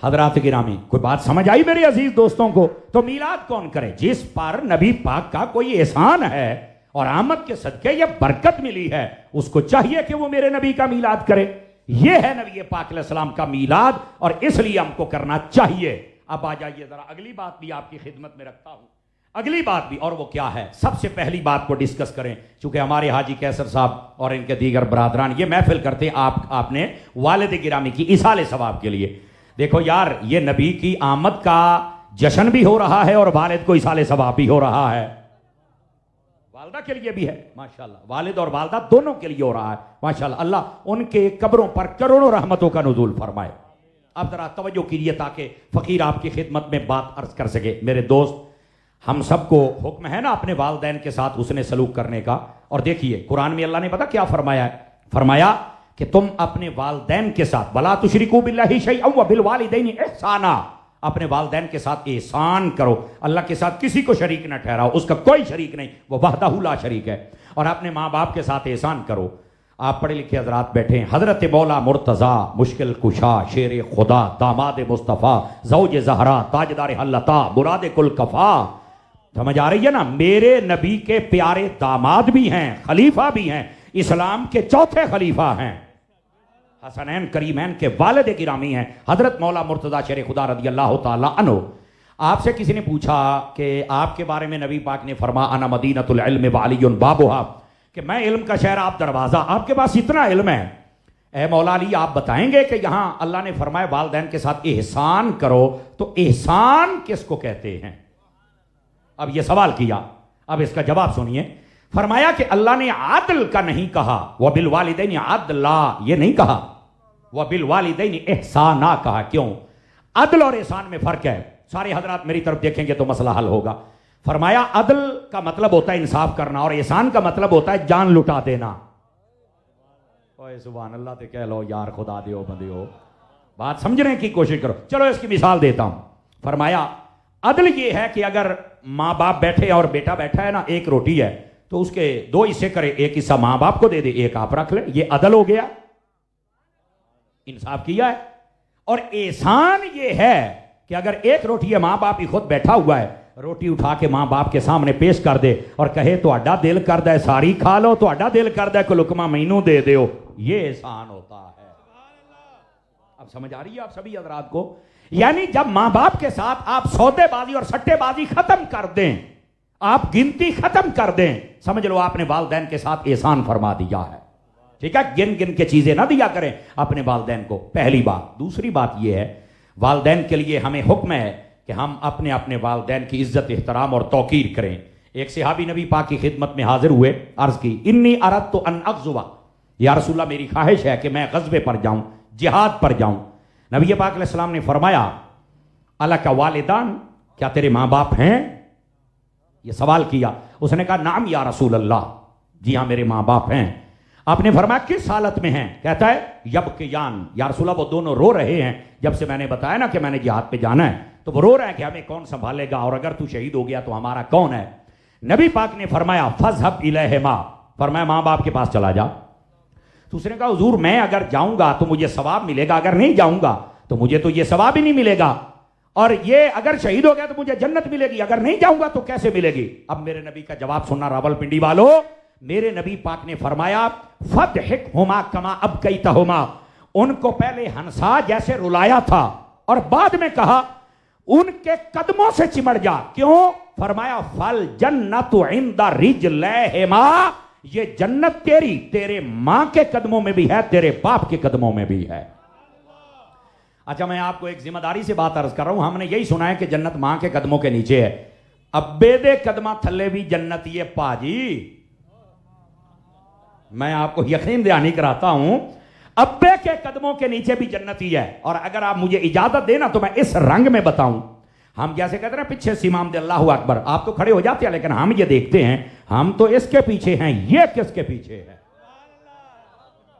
حضرات گرامی، کوئی بات سمجھ آئی میرے عزیز دوستوں کو؟ تو میلاد کون کرے؟ جس پر نبی پاک کا کوئی احسان ہے اور آمد کے صدقے یہ برکت ملی ہے، اس کو چاہیے کہ وہ میرے نبی کا میلاد کرے۔ یہ ہے نبی پاک علیہ السلام کا میلاد، اور اس لیے ہم کو کرنا چاہیے۔ اب آ جائیے ذرا اگلی بات بھی آپ کی خدمت میں رکھتا ہوں، اگلی بات بھی، اور وہ کیا ہے؟ سب سے پہلی بات کو ڈسکس کریں، چونکہ ہمارے حاجی کیسر صاحب اور ان کے دیگر برادران یہ محفل کرتے ہیں آپ نے والد گرامی کی ایصال ثواب کے لیے۔ دیکھو یار، یہ نبی کی آمد کا جشن بھی ہو رہا ہے اور والد کو ایصال ثواب بھی ہو رہا ہے، والدہ کے لیے بھی ہے ماشاءاللہ، والد اور والدہ دونوں کے لیے ہو رہا ہے ماشاءاللہ۔ اللہ ان کے قبروں پر کروڑوں رحمتوں کا نزول فرمائے۔ اب ذرا توجہ کیجیے تاکہ فقیر آپ کی خدمت میں بات عرض کر سکے۔ میرے دوست، ہم سب کو حکم ہے نا اپنے والدین کے ساتھ حسن سلوک کرنے کا، اور دیکھیے قرآن میں اللہ نے پتہ کیا فرمایا ہے؟ فرمایا کہ تم اپنے والدین کے ساتھ وَلَا تُشْرِكُوا بِاللَّهِ شَيْئًا وَبِالْوَالِدَيْنِ احسانا، اپنے والدین کے ساتھ احسان کرو، اللہ کے ساتھ کسی کو شریک نہ ٹھہراؤ، اس کا کوئی شریک نہیں، وہ وحدہ لا شریک ہے، اور اپنے ماں باپ کے ساتھ احسان کرو۔ آپ پڑھے لکھے حضرات بیٹھے ہیں، حضرت مولا مرتضیٰ مشکل کشا شیر خدا داماد مصطفیٰ زوج زہرا تاجدار حلتا مراد کل کفا، سمجھ آ رہی ہے نا؟ میرے نبی کے پیارے داماد بھی ہیں، خلیفہ بھی ہیں، اسلام کے چوتھے خلیفہ ہیں، حسنین کریمین کے والد گرامی ہیں، حضرت مولا مرتضی شیر خدا رضی اللہ تعالی عنہ۔ آپ سے کسی نے پوچھا کہ آپ کے بارے میں نبی پاک نے فرمایا انا مدینۃ العلم وعلی بابھا، کہ میں علم کا شہر، آپ دروازہ، آپ کے پاس اتنا علم ہے۔ اے مولا علی آپ بتائیں گے کہ یہاں اللہ نے فرمایا والدین کے ساتھ احسان کرو، تو احسان کس کو کہتے ہیں؟ اب یہ سوال کیا، اب اس کا جواب سنیے۔ فرمایا کہ اللہ نے عدل کا نہیں کہا، وبالوالدین عدلا یہ نہیں کہا، وبالوالدین احسانا کہا۔ کیوں؟ عدل اور احسان میں فرق ہے، سارے حضرات میری طرف دیکھیں گے تو مسئلہ حل ہوگا۔ فرمایا عدل کا مطلب ہوتا ہے انصاف کرنا، اور احسان کا مطلب ہوتا ہے جان لٹا دینا۔ اوہ سبحان اللہ تے کہہ لو یار خدا دیو بندیو، بات سمجھنے کی کوشش کرو۔ چلو اس کی مثال دیتا ہوں۔ فرمایا عدل یہ ہے کہ اگر ماں باپ بیٹھے اور بیٹا بیٹھا ہے نا، ایک روٹی ہے تو اس کے دو حصے کرے، ایک حصہ ماں باپ کو دے دے، ایک آپ رکھ لے، یہ عدل ہو گیا، انصاف کیا ہے۔ اور احسان یہ ہے کہ اگر ایک روٹی ہے، ماں باپ ہی خود بیٹھا ہوا ہے، روٹی اٹھا کے ماں باپ کے سامنے پیش کر دے اور کہے تو اڈا دل کردہ ہے ساری کھا لو، تو اڈا دل کردہ ہے کو لقمہ مینوں دے دیو، یہ احسان ہوتا ہے۔ اب سمجھ آ رہی ہے آپ سبھی حضرات کو؟ یعنی جب ماں باپ کے ساتھ آپ سودے بازی اور سٹے بازی ختم کر دیں، آپ گنتی ختم کر دیں، سمجھ لو آپ نے والدین کے ساتھ احسان فرما دیا ہے۔ ٹھیک ہے؟ گن گن کے چیزیں نہ دیا کریں اپنے والدین کو، پہلی بات۔ دوسری بات یہ ہے، والدین کے لیے ہمیں حکم ہے کہ ہم اپنے اپنے والدین کی عزت احترام اور توقیر کریں۔ ایک صحابی نبی پاک کی خدمت میں حاضر ہوئے، عرض کی انی اردت ان اغزو، یا رسول اللہ میری خواہش ہے کہ میں غزوے پر جاؤں، جہاد پر جاؤں۔ نبی پاک علیہ السلام نے فرمایا الک والدان، کیا تیرے ماں باپ ہیں؟ یہ سوال کیا۔ اس نے کہا نعم یا رسول اللہ، جی ہاں میرے ماں باپ ہیں۔ آپ نے فرمایا کس حالت میں ہیں؟ کہتا ہے یبکیان، یا رسول اللہ وہ دونوں رو رہے ہیں، جب سے میں نے بتایا نا کہ میں نے جہاد پہ جانا ہے تو وہ رو رہے ہیں کہ ہمیں کون سنبھالے گا، اور اگر تو شہید ہو گیا تو ہمارا کون ہے؟ نبی پاک نے فرمایا فذهب الیہما، فرمایا ماں باپ کے پاس چلا جا۔ تو اس نے کہا حضور میں اگر جاؤں گا تو مجھے ثواب ملے گا، اگر نہیں جاؤں گا تو مجھے تو یہ ثواب ہی نہیں ملے گا، اور یہ اگر شہید ہو گیا تو مجھے جنت ملے گی، اگر نہیں جاؤں گا تو کیسے ملے گی؟ اب میرے نبی کا جواب سننا راولپنڈی والو، میرے نبی پاک نے فرمایا فضحکہما کما ابکیتہما، ان کو پہلے ہنسا جیسے رلایا تھا، اور بعد میں کہا ان کے قدموں سے چمڑ جا۔ کیوں؟ فرمایا فالجنت عند رجلیہما، یہ جنت تیری تیرے ماں کے قدموں میں بھی ہے، تیرے باپ کے قدموں میں بھی ہے۔ اچھا میں آپ کو ایک ذمہ داری سے بات عرض کر رہا ہوں، ہم نے یہی سنا ہے کہ جنت ماں کے قدموں کے نیچے ہے، ابے دے قدمہ تھلے بھی جنت یہ پاجی، میں آپ کو یقین دہانی کراتا ہوں ابے کے قدموں کے نیچے بھی جنت ہی ہے۔ اور اگر آپ مجھے اجازت دینا تو میں اس رنگ میں بتاؤں، ہم جیسے کہتے ہیں پیچھے سے امام دے اللہ اکبر، آپ تو کھڑے ہو جاتے ہیں، لیکن ہم یہ دیکھتے ہیں ہم تو اس کے پیچھے ہیں، یہ کس کے پیچھے ہے،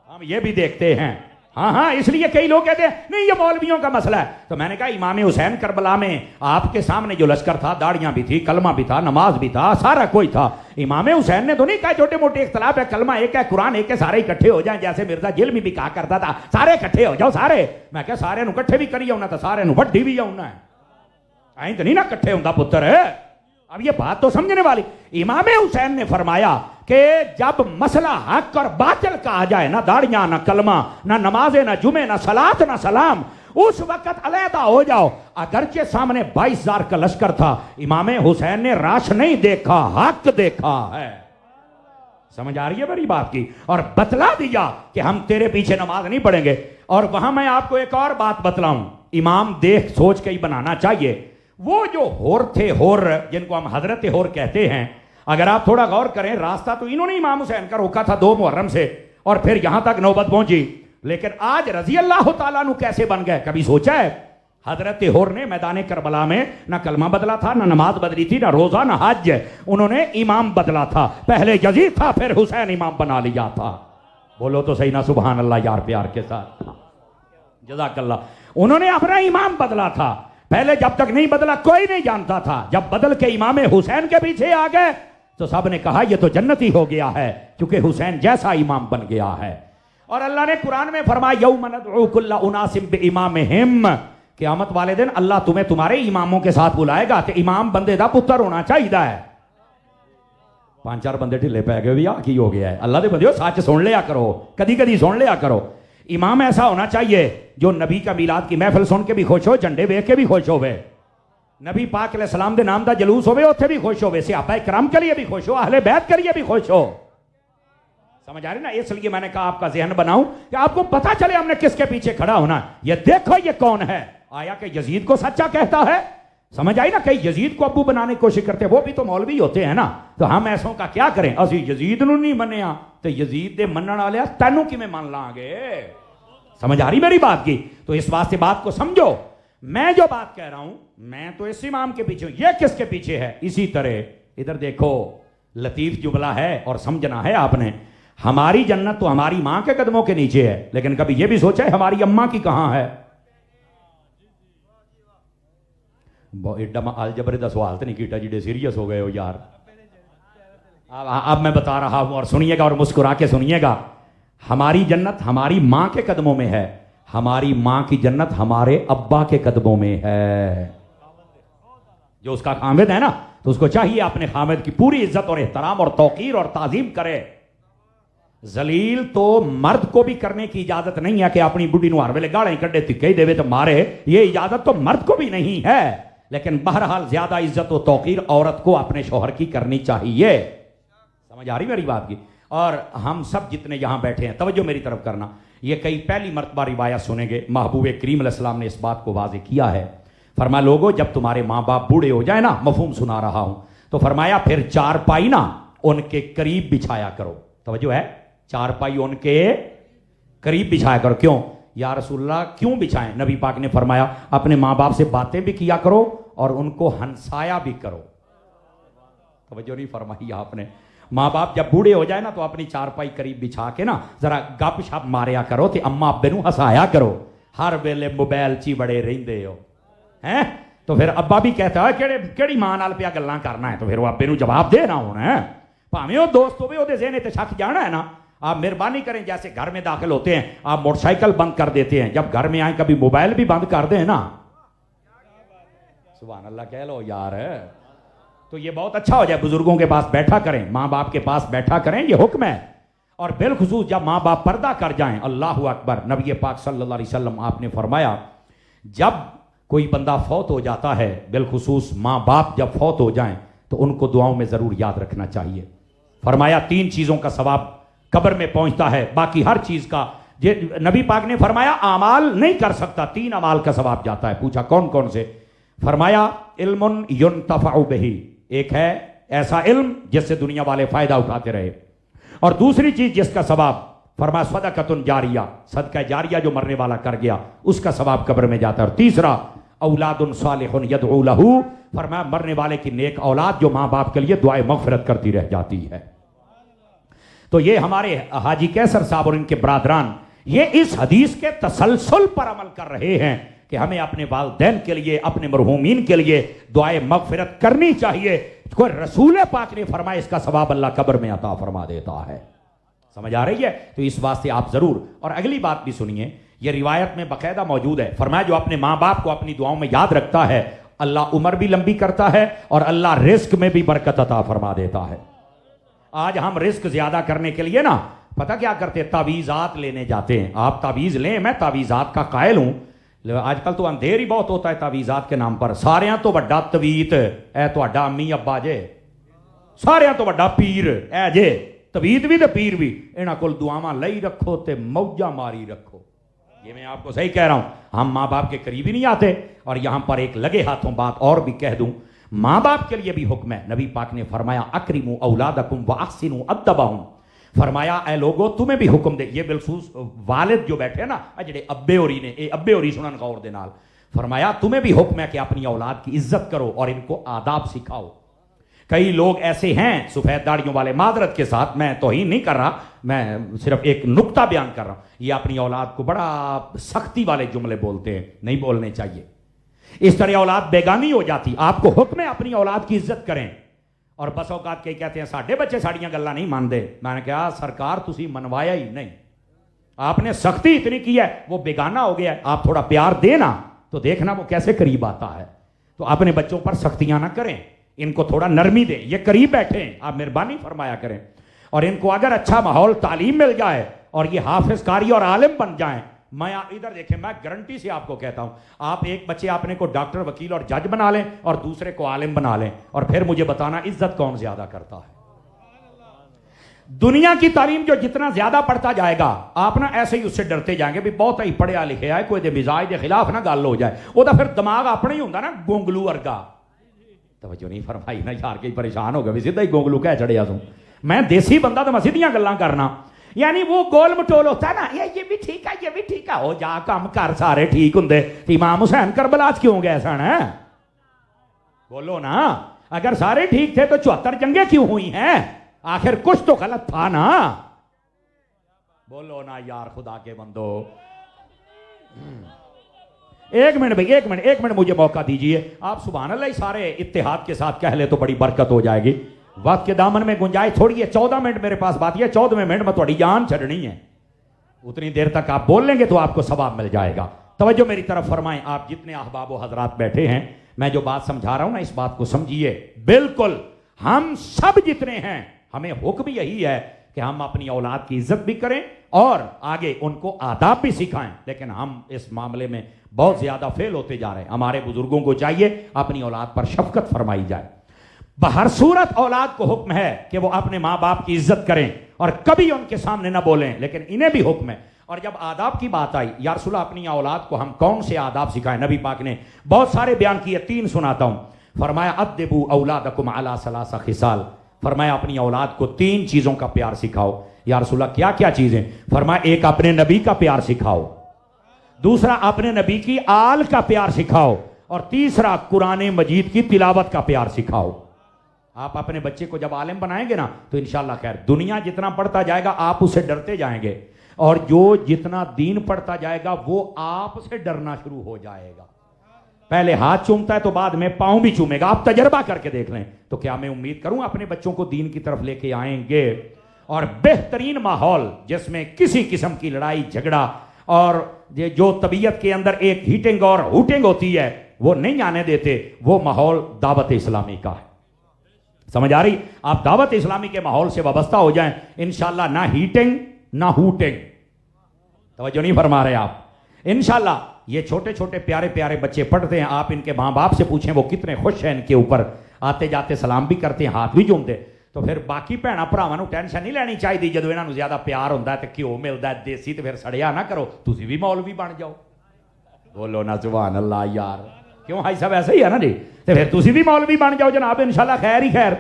ہم یہ بھی دیکھتے ہیں۔ ہاں اس لیے کئی لوگ کہتے ہیں نہیں یہ مولویوں کا مسئلہ ہے، تو میں نے کہا امام حسین کربلا میں آپ کے سامنے جو لشکر تھا، داڑیاں بھی تھی، کلمہ بھی تھا، نماز بھی تھا، سارا کوئی تھا۔ امام حسین نے تو نہیں کہا چھوٹے موٹے اختلاف ہے، کلمہ ایک ہے، قرآن ایک ہے، سارے اکٹھے ہو جائیں، جیسے مرزا جلمی بھی کہا کرتا تھا سارے اکٹھے ہو جاؤ سارے، میں کہا سارے نو کٹھے بھی کری ہونا تھا، سارے نو وڈی بھی ہونا ہے، آئیں تو نہیں نا کٹھے ہوندہ پتر ہے۔ اب یہ بات تو سمجھنے والی، امام حسین نے فرمایا کہ جب مسئلہ حق اور باطل کا آ جائے، نہ داڑیاں، نہ کلمہ، نہ نمازیں، نہ جمعے، نہ صلاۃ، نہ سلام، اس وقت علیحدہ ہو جاؤ۔ اگرچہ سامنے 22,000 کا لشکر تھا، امام حسین نے راش نہیں دیکھا، حق دیکھا ہے۔ سمجھ آ رہی ہے بڑی بات کی؟ اور بتلا دیا کہ ہم تیرے پیچھے نماز نہیں پڑھیں گے۔ اور وہاں میں آپ کو ایک اور بات بتلاؤں، امام دیکھ سوچ کے ہی بنانا چاہیے۔ وہ جو ہور تھے، ہور جن کو ہم حضرت ہور کہتے ہیں، اگر آپ تھوڑا غور کریں، راستہ تو انہوں نے امام حسین کا روکا تھا 2 محرم سے، اور پھر یہاں تک نوبت پہنچی، لیکن آج رضی اللہ تعالیٰ عنہ کیسے بن گئے؟ کبھی سوچا ہے؟ حضرت ہور نے میدان کربلا میں نہ کلمہ بدلا تھا، نہ نماز بدلی تھی، نہ روزہ، نہ حج، انہوں نے امام بدلا تھا، پہلے یزید تھا پھر حسین امام بنا لیا تھا۔ بولو تو صحیح نا سبحان اللہ یار پیار کے ساتھ، جزاک اللہ۔ انہوں نے اپنا امام بدلا تھا، پہلے جب تک نہیں بدلا کوئی نہیں جانتا تھا، جب بدل کے امام حسین کے پیچھے آ گئے تو سب نے کہا یہ تو جنتی ہو گیا ہے، کیونکہ حسین جیسا امام بن گیا ہے۔ اور اللہ نے قرآن میں فرمایا یوم ندعو کل اناس بامامہم، قیامت والے دن اللہ تمہیں تمہارے اماموں کے ساتھ بلائے گا کہ امام بندے دا پتر ہونا چاہیے ہے. 5-4 بندے ڈھلے پہ گئے بھی کی ہو گیا ہے. اللہ دے بندیو سچ سن لیا کرو, کدی کدی سن لیا کرو. امام ایسا ہونا چاہیے جو نبی کا میلاد کی محفل سن کے بھی خوش ہو, جھنڈے ویکھ کے بھی خوش ہوئے, نبی پاک علیہ السلام دے نام دا جلوس ہوئے اوتھے بھی خوش ہوئے, صحابہ کرام کے لیے بھی خوش ہو, اہل بیت کے لیے بھی خوش ہو. سمجھ آ رہی نا؟ اس لیے میں نے کہا آپ کا ذہن بناؤں کہ آپ کو پتا چلے ہم نے کس کے پیچھے کھڑا ہونا. یہ دیکھو یہ کون ہے, آیا کہ یزید کو سچا کہتا ہے. سمجھ آئی نا؟ کہ یزید کو ابو بنانے کی کوشش کرتے ہیں, وہ بھی تو مولوی ہوتے ہیں نا. تو ہم ایسوں کا کیا کریں؟ اسی یزید نو نہیں منیا تو یزید دے منن والے تینوں کیویں من لاں گے؟ سمجھ آ رہی میری بات کی؟ تو اس واسطے بات کو سمجھو. میں جو بات کہہ رہا ہوں میں تو اس امام کے پیچھے ہوں, یہ کس کے پیچھے ہے؟ اسی طرح ادھر دیکھو, لطیف جملہ ہے اور سمجھنا ہے آپ نے. ہماری جنت تو ہماری ماں کے قدموں کے نیچے ہے, لیکن کبھی یہ بھی سوچا ہے ہماری اماں کی کہاں ہے؟ الجبر دا سوال تو نہیں کیٹا جی, سیریس ہو گئے ہو یار. اب میں بتا رہا ہوں اور سنیے گا اور مسکرا کے سنیے گا. ہماری جنت ہماری ماں کے قدموں میں ہے, ہماری ماں کی جنت ہمارے ابا کے قدموں میں ہے. جو اس کا خامد ہے نا, تو اس کو چاہیے اپنے خامد کی پوری عزت اور احترام اور توقیر اور تعظیم کرے. ذلیل تو مرد کو بھی کرنے کی اجازت نہیں ہے کہ اپنی بڈی نو ہر ویلے گاڑیں کڈے تکے دے تو مارے, یہ اجازت تو مرد کو بھی نہیں ہے. لیکن بہرحال زیادہ عزت و توقیر عورت کو اپنے شوہر کی کرنی چاہیے. سمجھ آ رہی میری بات کی؟ اور ہم سب جتنے یہاں بیٹھے ہیں توجہ میری طرف کرنا, یہ کئی پہلی مرتبہ روایت سنیں گے. محبوب کریم علیہ السلام نے اس بات کو واضح کیا ہے. فرمایا لوگوں جب تمہارے ماں باپ بوڑھے ہو جائیں نا, مفہوم سنا رہا ہوں, تو فرمایا پھر چارپائی نا ان کے قریب بچھایا کرو. توجہ ہے, چارپائی ان کے قریب بچھایا کرو. کیوں یا رسول اللہ کیوں بچھائیں؟ نبی پاک نے فرمایا اپنے ماں باپ سے باتیں بھی کیا کرو اور ان کو ہنسایا بھی کرو. توجہ نہیں فرمائی آپ نے؟ ماں باپ جب بوڑھے ہو جائے نا تو اپنی چارپائی قریب بچھا کے نا ذرا گپ شپ ماریا کرو, تے اما ابے نو ہسایا کرو. ہر ویلے موبائل چی بڑے رہندے ہو ہیں, تو پھر ابا بھی کہتا ہے کیڑی ماں نال پیا گلاں کرنا ہے, تو پھر وہ ابے نو جواب دے رہا ہونا ہے. بھاویں وہ دوست ہوے او دے ذہن تے شک جانا ہے نا. آپ مہربانی کریں, جیسے گھر میں داخل ہوتے ہیں آپ موٹر سائیکل بند کر دیتے ہیں, جب گھر میں آئیں کبھی موبائل بھی بند کر دیں نا. سبحان اللہ کہہ لو یار. تو یہ بہت اچھا ہو جائے, بزرگوں کے پاس بیٹھا کریں, ماں باپ کے پاس بیٹھا کریں, یہ حکم ہے. اور بالخصوص جب ماں باپ پردہ کر جائیں, اللہ اکبر, نبی پاک صلی اللہ علیہ وسلم آپ نے فرمایا جب کوئی بندہ فوت ہو جاتا ہے, بالخصوص ماں باپ جب فوت ہو جائیں تو ان کو دعاؤں میں ضرور یاد رکھنا چاہیے. فرمایا 3 چیزوں کا ثواب قبر میں پہنچتا ہے, باقی ہر چیز کا نبی پاک نے فرمایا اعمال نہیں کر سکتا, 3 اعمال کا ثواب جاتا ہے. پوچھا کون کون سے؟ فرمایا علم ينتفع به, ایک ہے ایسا علم جس سے دنیا والے فائدہ اٹھاتے رہے, اور دوسری چیز جس کا ثواب فرمایا صدقۃ جاریہ, صدقہ جاریہ جو مرنے والا کر گیا اس کا ثواب قبر میں جاتا ہے, اور تیسرا اولاد صالح يدعو له, فرمایا مرنے والے کی نیک اولاد جو ماں باپ کے لیے دعائے مغفرت کرتی رہ جاتی ہے. تو یہ ہمارے حاجی کیسر صاحب اور ان کے برادران یہ اس حدیث کے تسلسل پر عمل کر رہے ہیں کہ ہمیں اپنے والدین کے لیے, اپنے مرحومین کے لیے دعائے مغفرت کرنی چاہیے. کوئی رسول پاک نے فرمایا اس کا ثواب اللہ قبر میں عطا فرما دیتا ہے. سمجھ آ رہی ہے؟ تو اس واسطے آپ ضرور. اور اگلی بات بھی سنیے, یہ روایت میں باقاعدہ موجود ہے. فرمایا جو اپنے ماں باپ کو اپنی دعاؤں میں یاد رکھتا ہے اللہ عمر بھی لمبی کرتا ہے اور اللہ رزق میں بھی برکت عطا فرما دیتا ہے. آج ہم رزق زیادہ کرنے کے لیے نا پتہ کیا کرتے ہیں, تعویذات لینے جاتے ہیں. آپ تعویذ لیں, میں تعویذات کا قائل ہوں, آج کل تو اندھیر ہی بہت ہوتا ہے تعویذات کے نام پر. ساریاں تو بڑا تویت اے تہاڈا امی ابا جے, ساریاں تو بڑا پیر اے جے, تویت بھی تے پیر بھی, انہاں کول دعاواں لئی رکھو تے موجاں ماری رکھو. یہ میں آپ کو صحیح کہہ رہا ہوں. ہم ماں باپ کے قریب ہی نہیں آتے. اور یہاں پر ایک لگے ہاتھوں بات اور بھی کہہ دوں, ماں باپ کے لیے بھی حکم ہے. نبی پاک نے فرمایا اکرموا اولادکم واحسنوا ادبہم, فرمایا اے لوگو تمہیں بھی حکم دے. یہ بالخصوص والد جو بیٹھے نا, جڑے ابے ہوری نے, اے ابے ہوری سنن غور دے نال, فرمایا تمہیں بھی حکم ہے کہ اپنی اولاد کی عزت کرو اور ان کو آداب سکھاؤ. کئی لوگ ایسے ہیں سفید داڑیوں والے, معذرت کے ساتھ میں توہین نہیں کر رہا, میں صرف ایک نقطہ بیان کر رہا ہوں, یہ اپنی اولاد کو بڑا سختی والے جملے بولتے ہیں, نہیں بولنے چاہیے. اس طرح اولاد بیگانی ہو جاتی. آپ کو حکم ہے اپنی اولاد کی عزت کریں. اور بس اوقات کئی کہتے ہیں ساڈے بچے ساڑیاں گلاں نہیں مانتے. میں نے کہا سرکار تسی منوایا ہی نہیں, آپ نے سختی اتنی کی ہے, وہ بیگانہ ہو گیا ہے. آپ تھوڑا پیار دینا تو دیکھنا وہ کیسے قریب آتا ہے. تو اپنے بچوں پر سختیاں نہ کریں, ان کو تھوڑا نرمی دیں, یہ قریب بیٹھے ہیں, آپ مہربانی فرمایا کریں. اور ان کو اگر اچھا ماحول تعلیم مل جائے اور یہ حافظ قاری اور عالم بن جائیں, میں ادھر دیکھیں, میں گارنٹی سے آپ کو کہتا ہوں, آپ ایک بچے اپنے کو ڈاکٹر, وکیل اور جج بنا لیں اور دوسرے کو عالم بنا لیں, اور پھر مجھے بتانا عزت کون زیادہ کرتا ہے. دنیا کی تعلیم جو جتنا زیادہ پڑھتا جائے گا, آپ نا ایسے ہی اس سے ڈرتے جائیں گے بھی بہت ہی پڑھیا لکھے آئے, کوئی دے مزاج دے خلاف نہ گل ہو جائے, وہ تو پھر دماغ اپنا ہی ہوتا نا گونگلو ورگا. توجہ نہیں فرمائی نا یار, کے پریشان ہو گیا بھی سیدھا ہی گونگلو کہہ چڑھیا تم. میں دیسی بندہ تو میں سیدھیاں گلاں کرنا, یعنی وہ گول مٹول ہوتا ہے نا, یہ بھی ٹھیک ہے, یہ بھی ٹھیک ہے, ہو جا کام کر سارے ٹھیک ہوں. امام حسین کربلا کیوں گئے سن؟ بولو نا, اگر سارے ٹھیک تھے تو 74 جنگیں کیوں ہوئی ہیں؟ آخر کچھ تو غلط تھا نا. بولو نا یار خدا کے بندو. ایک منٹ بھائی, ایک منٹ مجھے موقع دیجئے. آپ سبحان اللہ سارے اتحاد کے ساتھ کہہ لے تو بڑی برکت ہو جائے گی. وقت کے دامن میں گنجائش تھوڑی ہے, 14 منٹ میرے پاس بات ہے, 14 منٹ میں تھوڑی جان چھڑنی ہے. اتنی دیر تک آپ بول لیں گے تو آپ کو ثواب مل جائے گا. توجہ میری طرف فرمائیں. آپ جتنے احباب و حضرات بیٹھے ہیں, میں جو بات سمجھا رہا ہوں نا, اس بات کو سمجھیے. بالکل ہم سب جتنے ہیں, ہمیں حکم یہی ہے کہ ہم اپنی اولاد کی عزت بھی کریں اور آگے ان کو آداب بھی سکھائیں. لیکن ہم اس معاملے میں بہت زیادہ فیل ہوتے جا رہے ہیں. ہمارے بزرگوں کو چاہیے اپنی اولاد پر شفقت فرمائی جائے. بہر صورت اولاد کو حکم ہے کہ وہ اپنے ماں باپ کی عزت کریں اور کبھی ان کے سامنے نہ بولیں, لیکن انہیں بھی حکم ہے. اور جب آداب کی بات آئی, یا رسول اللہ اپنی اولاد کو ہم کون سے آداب سکھائیں؟ نبی پاک نے بہت سارے بیان کیے, 3 سناتا ہوں. فرمایا ادبوا اولادکم علی 3 خصال. فرمایا اپنی اولاد کو 3 چیزوں کا پیار سکھاؤ. یا رسول اللہ کیا کیا چیزیں؟ فرمایا ایک اپنے نبی کا پیار سکھاؤ, دوسرا اپنے نبی کی آل کا پیار سکھاؤ, اور تیسرا قرآن مجید کی تلاوت کا پیار سکھاؤ. آپ اپنے بچے کو جب عالم بنائیں گے نا تو انشاءاللہ خیر. دنیا جتنا پڑھتا جائے گا آپ اسے ڈرتے جائیں گے, اور جو جتنا دین پڑھتا جائے گا وہ آپ سے ڈرنا شروع ہو جائے گا. پہلے ہاتھ چومتا ہے تو بعد میں پاؤں بھی چومے گا. آپ تجربہ کر کے دیکھ لیں. تو کیا میں امید کروں اپنے بچوں کو دین کی طرف لے کے آئیں گے, اور بہترین ماحول جس میں کسی قسم کی لڑائی جھگڑا اور جو طبیعت کے اندر ایک ہیٹنگ اور ہوٹنگ ہوتی ہے وہ نہیں آنے دیتے, وہ ماحول دعوت اسلامی کا ہے. سمجھ آ رہی؟ آپ دعوت اسلامی کے ماحول سے وابستہ ہو جائیں, انشاءاللہ نہ ہیٹنگ نہ ہوٹنگ. توجہ نہیں فرما رہے آپ؟ انشاءاللہ یہ چھوٹے چھوٹے پیارے پیارے بچے پڑھتے ہیں, آپ ان کے ماں باپ سے پوچھیں وہ کتنے خوش ہیں ان کے اوپر, آتے جاتے سلام بھی کرتے ہیں, ہاتھ بھی چومتے. تو پھر باقی بھੈਣਾਂ ਭਰਾਵਾਂ ਨੂੰ ਟੈਨਸ਼ਨ ਨਹੀਂ ਲੈਣੀ ਚਾਹੀਦੀ. ਜਦੋਂ ਇਹਨਾਂ ਨੂੰ ਜ਼ਿਆਦਾ ਪਿਆਰ ਹੁੰਦਾ ਤੇ ਘਿਓ ਮਿਲਦਾ ਦੇਸੀ, ਤੇ ਫਿਰ ਸੜਿਆ ਨਾ ਕਰੋ, ਤੁਸੀਂ ਵੀ ਮੌਲਵੀ ਬਣ ਜਾਓ. ਬੋਲੋ ਨਾ ਸੁਭਾਨ ਅੱਲਾਹ ਯਾਰ, ਕਿਉਂ ਹਾਈ ਸਾਹਿਬ ਐਸਾ ਹੀ ਹੈ ਨਾ ਜੀ? ਤੇ ਫਿਰ ਤੁਸੀਂ ਵੀ ਮੌਲਵੀ ਬਣ ਜਾਓ ਜਨਾਬ, ਇਨਸ਼ਾਅੱਲਾ ਖੈਰ ਹੀ ਖੈਰ.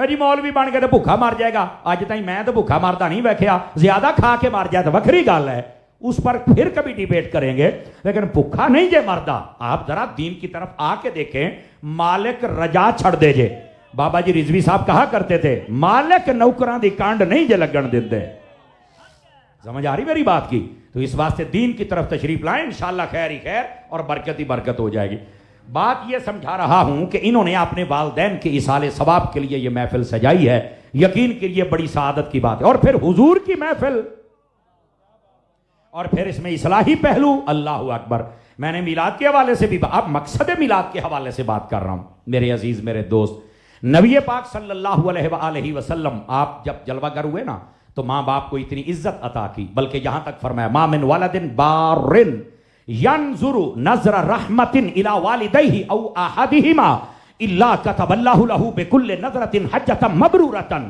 ਜੀ ਮੌਲਵੀ ਬਣ ਕੇ ਤੇ ਭੁੱਖਾ ਮਰ ਜਾਏਗਾ. ਅੱਜ ਤਾਈਂ ਮੈਂ ਤਾਂ ਭੁੱਖਾ ਮਰਦਾ ਨਹੀਂ ਵੇਖਿਆ. ਜ਼ਿਆਦਾ ਖਾ ਕੇ ਮਰ ਜਾਏ ਤਾਂ ਵੱਖਰੀ ਗੱਲ ہے, اس پر پھر کبھی ڈیبیٹ کریں گے. لیکن بھوکا نہیں جے مردا. آپ ذرا دین کی طرف آ کے دیکھیں, مالک رجا چھڑ دے جے. بابا جی رضوی صاحب کہا کرتے تھے مالک نوکراں دی کانڈ نہیں جے لگن دیندے. سمجھ آ رہی میری بات کی؟ تو اس واسطے دین کی طرف تشریف لائیں, انشاءاللہ خیر ہی خیر اور برکت ہی برکت ہو جائے گی. بات یہ سمجھا رہا ہوں کہ انہوں نے اپنے والدین کے ایصال ثواب کے لیے یہ محفل سجائی ہے. یقین کریے بڑی سعادت کی بات ہے. اور پھر حضور کی محفل, اور پھر اس میں اصلاحی پہلو. اللہ اکبر. میں نے میلاد کے حوالے سے بھی, اب مقصد میلاد کے حوالے سے بات کر رہا ہوں میرے عزیز میرے دوست. نبی پاک صلی اللہ علیہ وآلہ وسلم آپ جب جلوہ گر ہوئے نا تو ماں باپ کو اتنی عزت عطا کی, بلکہ یہاں تک فرمایا ما من ولد بار ينظر نظر رحمت الى والديه او احدهما الا كتب الله له بكل نظرة حجة مبرورة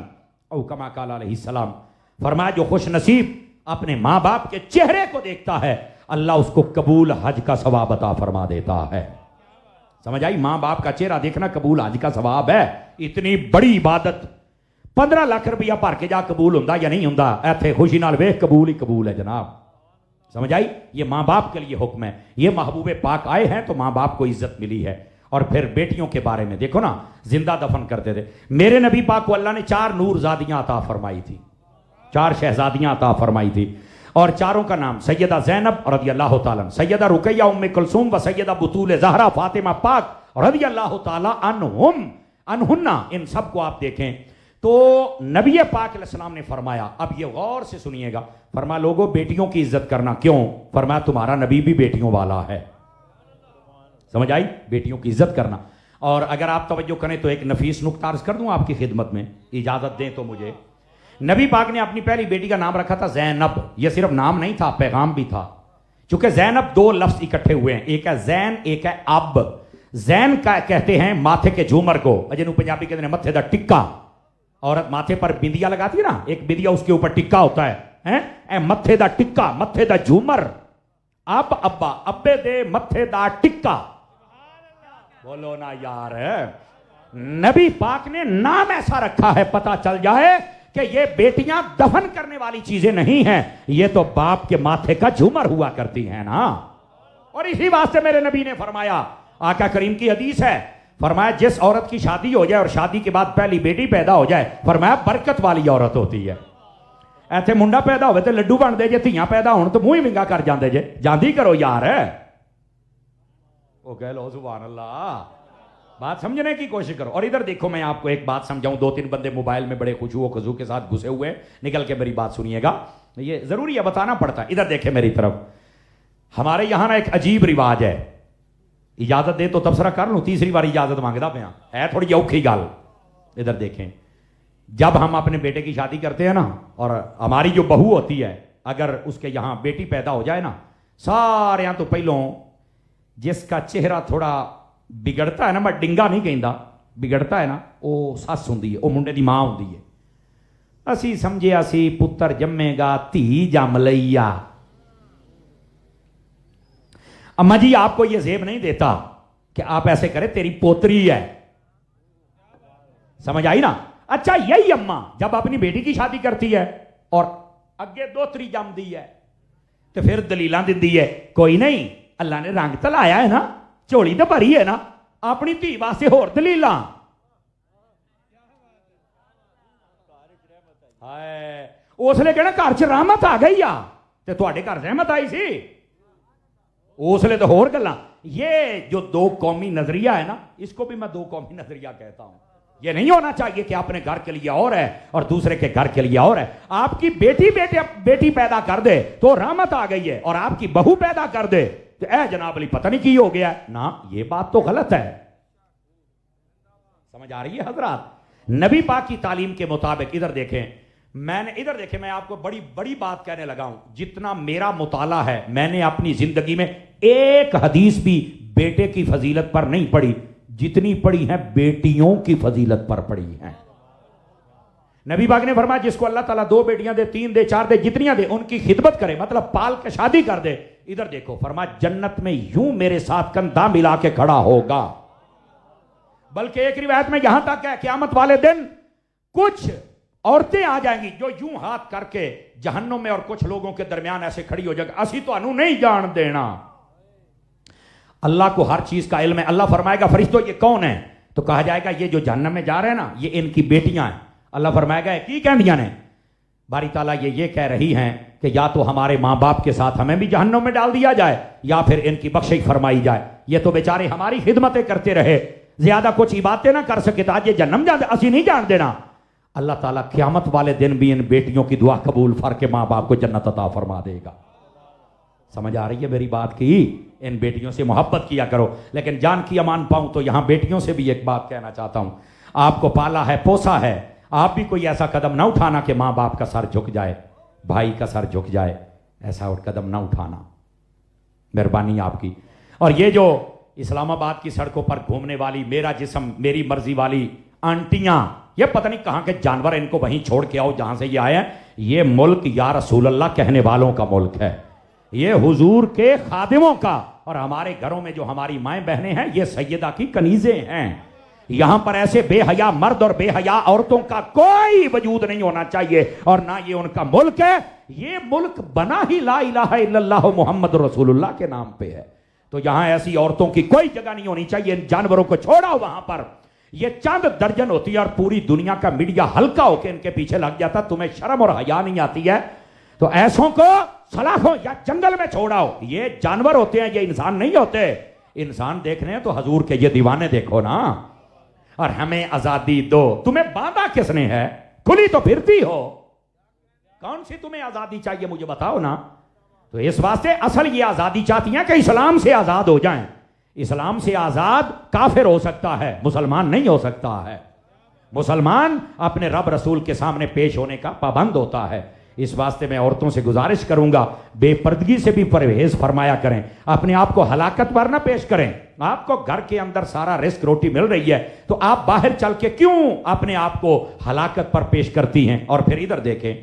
او كما قال علیہ السلام. فرمایا جو خوش نصیب اپنے ماں باپ کے چہرے کو دیکھتا ہے, اللہ اس کو قبول حج کا ثواب عطا فرما دیتا ہے. سمجھ آئی؟ ماں باپ کا چہرہ دیکھنا قبول حج کا ثواب ہے. اتنی بڑی عبادت, 15 لاکھ روپیہ بھر کے جا قبول ہوندا یا نہیں ہوندا, ایتھے خوشی نال ویکھ قبول ہی قبول ہے جناب. سمجھ آئی؟ یہ ماں باپ کے لیے حکم ہے. یہ محبوب پاک آئے ہیں تو ماں باپ کو عزت ملی ہے. اور پھر بیٹیوں کے بارے میں دیکھو نا, زندہ دفن کرتے تھے. میرے نبی پاک کو اللہ نے 4 نور زادیاں عطا فرمائی تھی, 4 شہزادیاں عطا فرمائی تھی, اور چاروں کا نام سیدہ زینب رضی اللہ تعالیٰ, سیدہ رقیہ ام کلثوم و سیدہ بطول زہرا فاطمہ پاک رضی اللہ تعالیٰ عنہن. ان سب کو آپ دیکھیں تو نبی پاک علیہ السلام نے فرمایا, اب یہ غور سے سنیے گا, فرمایا لوگوں بیٹیوں کی عزت کرنا. کیوں؟ فرمایا تمہارا نبی بھی بیٹیوں والا ہے. سمجھ آئی؟ بیٹیوں کی عزت کرنا. اور اگر آپ توجہ کریں تو ایک نفیس نکتہ عرض کر دوں آپ کی خدمت میں، اجازت دیں تو مجھے. نبی پاک نے اپنی پہلی بیٹی کا نام رکھا تھا زینب. یہ صرف نام نہیں تھا، پیغام بھی تھا. چونکہ زینب دو لفظ اکٹھے ہوئے ہیں، ایک ہے زین، ایک ہے اب. زین کا کہتے ہیں ماتھے کے جھومر کو، جنہوں پنجابی کہتے ہیں متھے دا ٹکا. عورت ماتھے پر بندیا لگاتی ہے نا، ایک بندیا اس کے اوپر ٹکا ہوتا ہے، اے متھے دا ٹکا، متھے دا جھومر. اب ابا ابے دے متھے دا ٹکا. بولو نا یار. نبی پاک نے نام ایسا رکھا ہے پتہ چل جائے کہ یہ بیٹیاں دفن کرنے والی چیزیں نہیں ہیں، یہ تو باپ کے ماتھے کا جھومر ہوا کرتی ہیں نا. اور اسی واسطے میرے نبی نے فرمایا، آقا کریم کی حدیث ہے، فرمایا جس عورت کی شادی ہو جائے اور شادی کے بعد پہلی بیٹی پیدا ہو جائے، فرمایا برکت والی عورت ہوتی ہے. ایتھے منڈا پیدا ہوئے تو لڈو بن دے جے، دھیاں پیدا ہون تو منہ ونگا کر جاندے جے. جاندی کرو یار. وہ کہہ لو سبحان اللہ. بات سمجھنے کی کوشش کرو. اور ادھر دیکھو میں آپ کو ایک بات سمجھاؤں. دو تین بندے موبائل میں بڑے خشوع و خضوع کے ساتھ گھسے ہوئے، نکل کے میری بات سنیے گا، یہ ضروری ہے بتانا پڑتا ہے. ادھر دیکھیں میری طرف. ہمارے یہاں نا ایک عجیب رواج ہے، اجازت دے تو تبصرہ کر لوں، تیسری بار اجازت مانگدا پیا ہے تھوڑی اوکھی گل. ادھر دیکھیں، جب ہم اپنے بیٹے کی شادی کرتے ہیں نا، اور ہماری جو بہو ہوتی ہے اگر اس کے یہاں بیٹی پیدا ہو جائے نا، سارے تو پہلوں جس کا چہرہ تھوڑا بگڑتا ہے نا، میں ڈنگا نہیں کہندا، بگڑتا ہے نا، وہ سس ہوندی ہے، وہ منڈے دی ماں ہوندی ہے. اسی سمجھے اسی پتر جمے گا دھی جم لیا. اما جی آپ کو یہ زیب نہیں دیتا کہ آپ ایسے کریں، تیری پوتری ہے. سمجھ آئی نا؟ اچھا یہی اماں جب اپنی بیٹی کی شادی کرتی ہے اور اگے دوتری جم دی ہے تو پھر دلیلاں دندی ہے، کوئی نہیں اللہ نے رنگ تلایا ہے نا، چوڑی تو بھری ہے نا، اپنی دھی واسطے ہور دلیلاں. اس لیے کہنا گھر چ رحمت آ گئی آ، تے تواڈے گھر رحمت آئی سی، اس لیے تو ہور گلاں. یہ جو دو قومی نظریہ ہے نا، اس کو بھی میں دو قومی نظریہ کہتا ہوں. یہ نہیں ہونا چاہیے کہ اپنے گھر کے لیے اور ہے اور دوسرے کے گھر کے لیے اور ہے. آپ کی بیٹی پیدا کر دے تو رحمت آ گئی ہے، اور آپ کی بہو پیدا کر دے تو اے جناب علی پتہ نہیں کی ہو گیا نا. یہ بات تو غلط ہے. سمجھ آ رہی ہے حضرات؟ نبی پاک کی تعلیم کے مطابق ادھر دیکھیں، میں آپ کو بڑی بڑی بات کہنے لگا ہوں. جتنا میرا مطالعہ ہے، میں نے اپنی زندگی میں ایک حدیث بھی بیٹے کی فضیلت پر نہیں پڑھی، جتنی پڑھی ہیں بیٹیوں کی فضیلت پر پڑھی ہیں. نبی پاک نے فرمایا جس کو اللہ تعالیٰ 2 بیٹیاں دے، 3 دے، 4 دے، جتنیاں دے ان کی خدمت کرے، مطلب پال کے شادی کر دے. ادھر دیکھو فرمایا جنت میں یوں میرے ساتھ کندھا ملا کے کھڑا ہوگا. بلکہ ایک روایت میں یہاں تک ہے قیامت والے دن کچھ عورتیں آ جائیں گی جو یوں ہاتھ کر کے جہنم میں اور کچھ لوگوں کے درمیان ایسے کھڑی ہو جائے گا، اسی تو انہوں نہیں جان دینا. اللہ کو ہر چیز کا علم ہے. اللہ فرمائے گا فرشتوں یہ کون ہیں؟ تو کہا جائے گا یہ جو جہنم میں جا رہے ہیں نا، یہ ان کی بیٹیاں ہیں. اللہ فرمائے گا کی کہندیاں نے؟ باری تعالیٰ یہ کہہ رہی ہیں کہ یا تو ہمارے ماں باپ کے ساتھ ہمیں بھی جہنم میں ڈال دیا جائے یا پھر ان کی بخشش فرمائی جائے. یہ تو بیچارے ہماری خدمتیں کرتے رہے، زیادہ کچھ عبادتیں نہ کر سکے، تو آج یہ جہنم جان دے، اسی نہیں جان دینا. اللہ تعالیٰ قیامت والے دن بھی ان بیٹیوں کی دعا قبول فر کے ماں باپ کو جنت عطا فرما دے گا. سمجھ آ رہی ہے میری بات کی؟ ان بیٹیوں سے محبت کیا کرو. لیکن جان کی امان پاؤں تو یہاں بیٹیوں سے بھی ایک بات کہنا چاہتا ہوں. آپ کو پالا ہے، پوسا ہے، آپ بھی کوئی ایسا قدم نہ اٹھانا کہ ماں باپ کا سر جھک جائے، بھائی کا سر جھک جائے. ایسا قدم نہ اٹھانا، مہربانی آپ کی. اور یہ جو اسلام آباد کی سڑکوں پر گھومنے والی میرا جسم میری مرضی والی آنٹیاں، یہ پتہ نہیں کہاں کے جانور، ان کو وہیں چھوڑ کے آؤ جہاں سے یہ آئے ہیں. یہ ملک یا رسول اللہ کہنے والوں کا ملک ہے، یہ حضور کے خادموں کا. اور ہمارے گھروں میں جو ہماری مائیں بہنیں ہیں یہ سیدہ کی کنیزیں ہیں. یہاں پر ایسے بے حیا مرد اور بے حیا عورتوں کا کوئی وجود نہیں ہونا چاہیے، اور نہ یہ ان کا ملک ہے. یہ ملک بنا ہی لا الہ الا اللہ محمد رسول اللہ کے نام پہ ہے. تو یہاں ایسی عورتوں کی کوئی جگہ نہیں ہونی چاہیے. ان جانوروں کو چھوڑا وہاں پر. یہ چند درجن ہوتی ہے اور پوری دنیا کا میڈیا ہلکا ہو کے ان کے پیچھے لگ جاتا. تمہیں شرم اور حیا نہیں آتی ہے تو ایسوں کو سلاخوں یا جنگل میں چھوڑاؤ. یہ جانور ہوتے ہیں، یہ انسان نہیں ہوتے. انسان دیکھنے ہیں تو حضور کے یہ دیوانے دیکھو نا. اور ہمیں آزادی دو. تمہیں باندھا کس نے ہے؟ کھلی تو پھرتی ہو. کون سی تمہیں آزادی چاہیے مجھے بتاؤ نا. تو اس واسطے اصل یہ آزادی چاہتی ہیں کہ اسلام سے آزاد ہو جائیں. اسلام سے آزاد کافر ہو سکتا ہے، مسلمان نہیں ہو سکتا ہے۔ مسلمان اپنے رب رسول کے سامنے پیش ہونے کا پابند ہوتا ہے۔ اس واسطے میں عورتوں سے گزارش کروں گا بے پردگی سے بھی پرہیز فرمایا کریں، اپنے آپ کو ہلاکت پر نہ پیش کریں۔ آپ کو گھر کے اندر سارا رزق روٹی مل رہی ہے تو آپ باہر چل کے کیوں اپنے آپ کو ہلاکت پر پیش کرتی ہیں؟ اور پھر ادھر دیکھیں،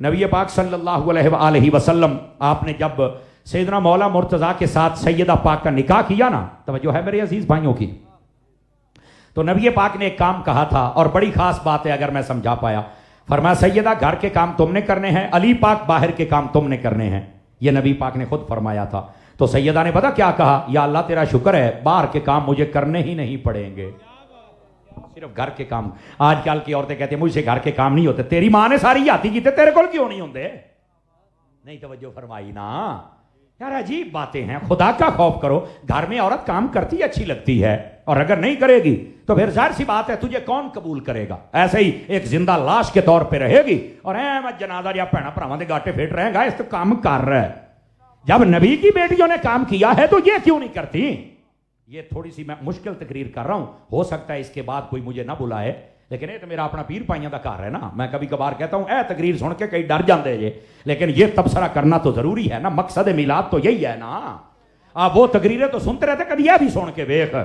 نبی پاک صلی اللہ علیہ وآلہ وسلم آپ نے جب سیدنا مولا مرتضیٰ کے ساتھ سیدہ پاک کا نکاح کیا نا، توجہ ہے میرے عزیز بھائیوں کی، تو نبی پاک نے ایک کام کہا تھا اور بڑی خاص بات ہے اگر میں سمجھا پایا۔ فرمایا سیدہ گھر کے کام تم نے کرنے ہیں، علی پاک باہر کے کام تم نے کرنے ہیں، یہ نبی پاک نے خود فرمایا تھا۔ تو سیدہ نے پتا کیا کہا؟ یا اللہ تیرا شکر ہے باہر کے کام مجھے کرنے ہی نہیں پڑیں گے، صرف گھر کے کام۔ آج کل کی عورتیں کہتے ہیں مجھ سے گھر کے کام نہیں ہوتے، تیری ماں نے ساری آتی کی تیرے کو کیوں نہیں ہوتے؟ نہیں توجہ فرمائی نا یار، عجیب باتیں ہیں۔ خدا کا خوف کرو، گھر میں عورت کام کرتی اچھی لگتی ہے، اور اگر نہیں کرے گی تو پھر ظاہر سی بات ہے تجھے کون قبول کرے گا؟ ایسے ہی ایک زندہ لاش کے طور پہ رہے گی اور احمد جنازہ یا بھیڑا بھراواں دے گاٹے پھیٹ رہے گا، اس تو کام کر رہا ہے۔ جب نبی کی بیٹیوں نے کام کیا ہے تو یہ کیوں نہیں کرتی؟ یہ تھوڑی سی میں مشکل تقریر کر رہا ہوں، ہو سکتا ہے اس کے بعد کوئی مجھے نہ بلائے، لیکن یہ تو میرا اپنا پیر پائیاں دا کار ہے نا۔ میں کبھی کبھار کہتا ہوں اے تقریر سن کے کئی ڈر جاندے جے، لیکن یہ تبصرہ کرنا تو ضروری ہے نا، مقصد میلاد تو یہی ہے نا۔ آپ وہ تقریریں تو سنتے رہتے، کبھی یہ بھی سن کے دیکھ۔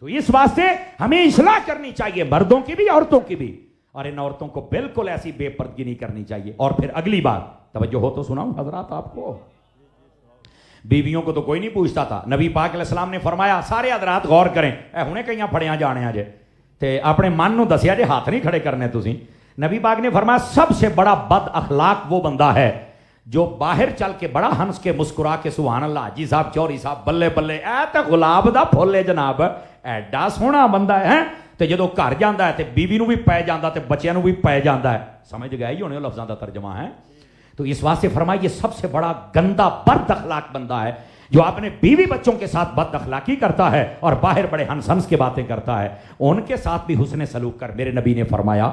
تو اس واسطے ہمیں اصلاح کرنی چاہیے، مردوں کی بھی عورتوں کی بھی، اور ان عورتوں کو بالکل ایسی بے پردگی نہیں کرنی چاہیے۔ اور پھر اگلی بات توجہ ہو تو سناؤں حضرات آپ کو، بیویوں کو تو کوئی نہیں پوچھتا تھا، نبی پاک علیہ السلام نے فرمایا سارے حضرات غور کریں، اے ہونے کہیں پڑیاں جانے جے تے اپنے من نو دسیا جے، ہاتھ نہیں کھڑے کرنے تسی۔ نبی پاک نے فرمایا سب سے بڑا بد اخلاق وہ بندہ ہے جو باہر چل کے بڑا ہنس کے مسکرا کے سبحان اللہ جی صاحب چوری صاحب بلے بلے اے تے گلاب دا پھول ہے جناب، ایڈا سونا بندہ ہے تے جدو گھر جاندا ہے تے بیوی نو بھی پے جاندا تے بچیاں نو بھی پے جاندا ہے۔ سمجھ گئے ہی ہونے لفظاں دا ترجمہ ہے۔ تو اس واسطے فرمایا یہ سب سے بڑا گندا بد اخلاق بندہ ہے جو اپنے بیوی بچوں کے ساتھ بد اخلاقی کرتا ہے اور باہر بڑے ہنس ہنس کے باتیں کرتا ہے، ان کے ساتھ بھی حسن سلوک کر۔ میرے نبی نے فرمایا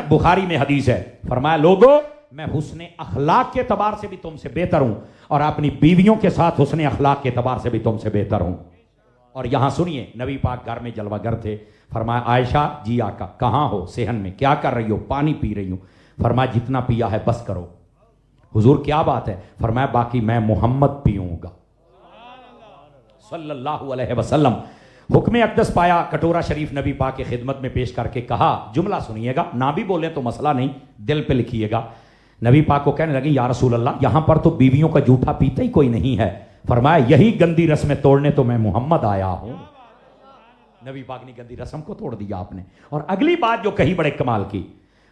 بخاری میں حدیث ہے، فرمایا لوگو میں حسن اخلاق کے اعتبار سے بھی تم سے بہتر ہوں اور اپنی بیویوں کے ساتھ حسن اخلاق کے اعتبار سے بھی تم سے بہتر ہوں۔ اور یہاں سنیے، نبی پاک گھر میں جلوہ گر تھے، فرمایا عائشہ جی آقا کہاں ہو؟ صحن میں۔ کیا کر رہی ہو؟ پانی پی رہی ہوں۔ فرمایا جتنا پیا ہے بس کرو۔ حضور کیا بات ہے؟ فرمایا باقی میں محمد پیوں گا صلی اللہ علیہ وسلم۔ حکم اقدس پایا، کٹورا شریف نبی پاک کی خدمت میں پیش کر کے کہا، جملہ سنیے گا، نہ بھی بولیں تو مسئلہ نہیں، دل پہ لکھیے گا۔ نبی پاک کو کہنے لگے یا رسول اللہ یہاں پر تو بیویوں کا جھوٹا پیتا ہی کوئی نہیں ہے۔ فرمایا یہی گندی رسمیں توڑنے تو میں محمد آیا ہوں۔ نبی پاک نے گندی رسم کو توڑ دیا آپ نے۔ اور اگلی بات جو کہی بڑے کمال کی،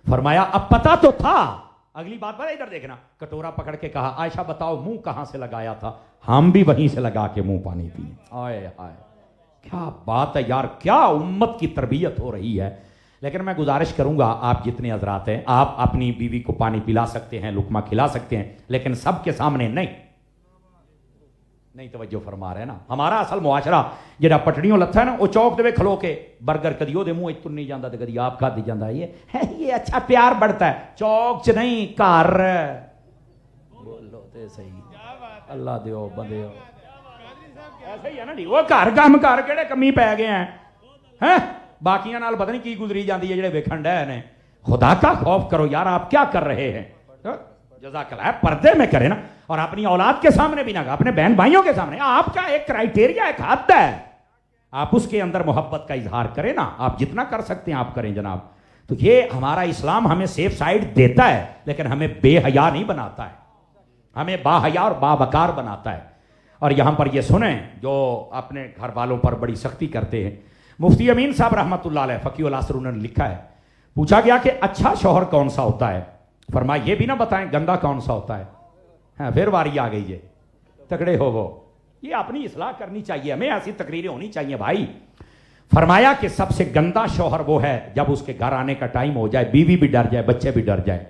فرمایا اب پتا تو تھا، اگلی بات بڑا ادھر دیکھنا، کٹورا پکڑ کے کہا عائشہ بتاؤ منہ کہاں سے لگایا تھا؟ ہم بھی وہیں سے لگا کے منہ پانی پیے۔ آئے ہائے کیا بات ہے یار، کیا امت کی تربیت ہو رہی ہے۔ لیکن میں گزارش کروں گا آپ جتنے حضرات ہیں، آپ اپنی بیوی کو پانی پلا سکتے ہیں، لقمہ کھلا سکتے ہیں، لیکن سب کے سامنے نہیں توجہ فرما رہے ہیں نا۔ ہمارا اصل معاشرہ جڑا پٹڑیوں لتھا ہے نا، وہ چوک دے کھلو کے برگر کدی وہ دے منہ اچ تنی جاندا تے کدی آپ کھادی جاندا، یہ اچھا پیار بڑھتا ہے، چوک چ نہیں گھر۔ بولو تے صحیح، اللہ دیو بندیو ایسے ہی ہے نا جی، وہ گھر کم کر کیڑے کمی پی گئے ہیں، باقیاں نال پتہ نہیں کی گزری جاندی ہے جڑے ویکھن ڈے نے۔ خدا کا خوف کرو یار، آپ کیا کر رہے ہیں؟ جزاک اللہ، پردے میں کریں نا، اور اپنی اولاد کے سامنے بھی نہ، اپنے بہن بھائیوں کے سامنے۔ آپ کا ایک کرائیٹیریا، ایک حد ہے، آپ اس کے اندر محبت کا اظہار کریں نا، آپ جتنا کر سکتے ہیں آپ کریں جناب۔ تو یہ ہمارا اسلام ہمیں سیف سائڈ دیتا ہے، لیکن ہمیں بے حیا نہیں بناتا ہے، ہمیں با حیا اور با وقار بناتا ہے۔ اور یہاں پر یہ سنیں جو اپنے گھر والوں پر بڑی سختی کرتے ہیں، مفتی امین صاحب رحمۃ اللہ علیہ فقیہ العصر نے لکھا ہے، پوچھا گیا کہ اچھا شوہر کون سا ہوتا ہے؟ فرمایا یہ بھی نہ بتائیں گندا کون سا ہوتا ہے۔ ہاں پھر واری آ گئی ہے، تکڑے ہو وہ، یہ اپنی اصلاح کرنی چاہیے، ہمیں ایسی تقریریں ہونی چاہیے بھائی۔ فرمایا کہ سب سے گندا شوہر وہ ہے جب اس کے گھر آنے کا ٹائم ہو جائے، بیوی بھی ڈر جائے، بچے بھی ڈر جائے،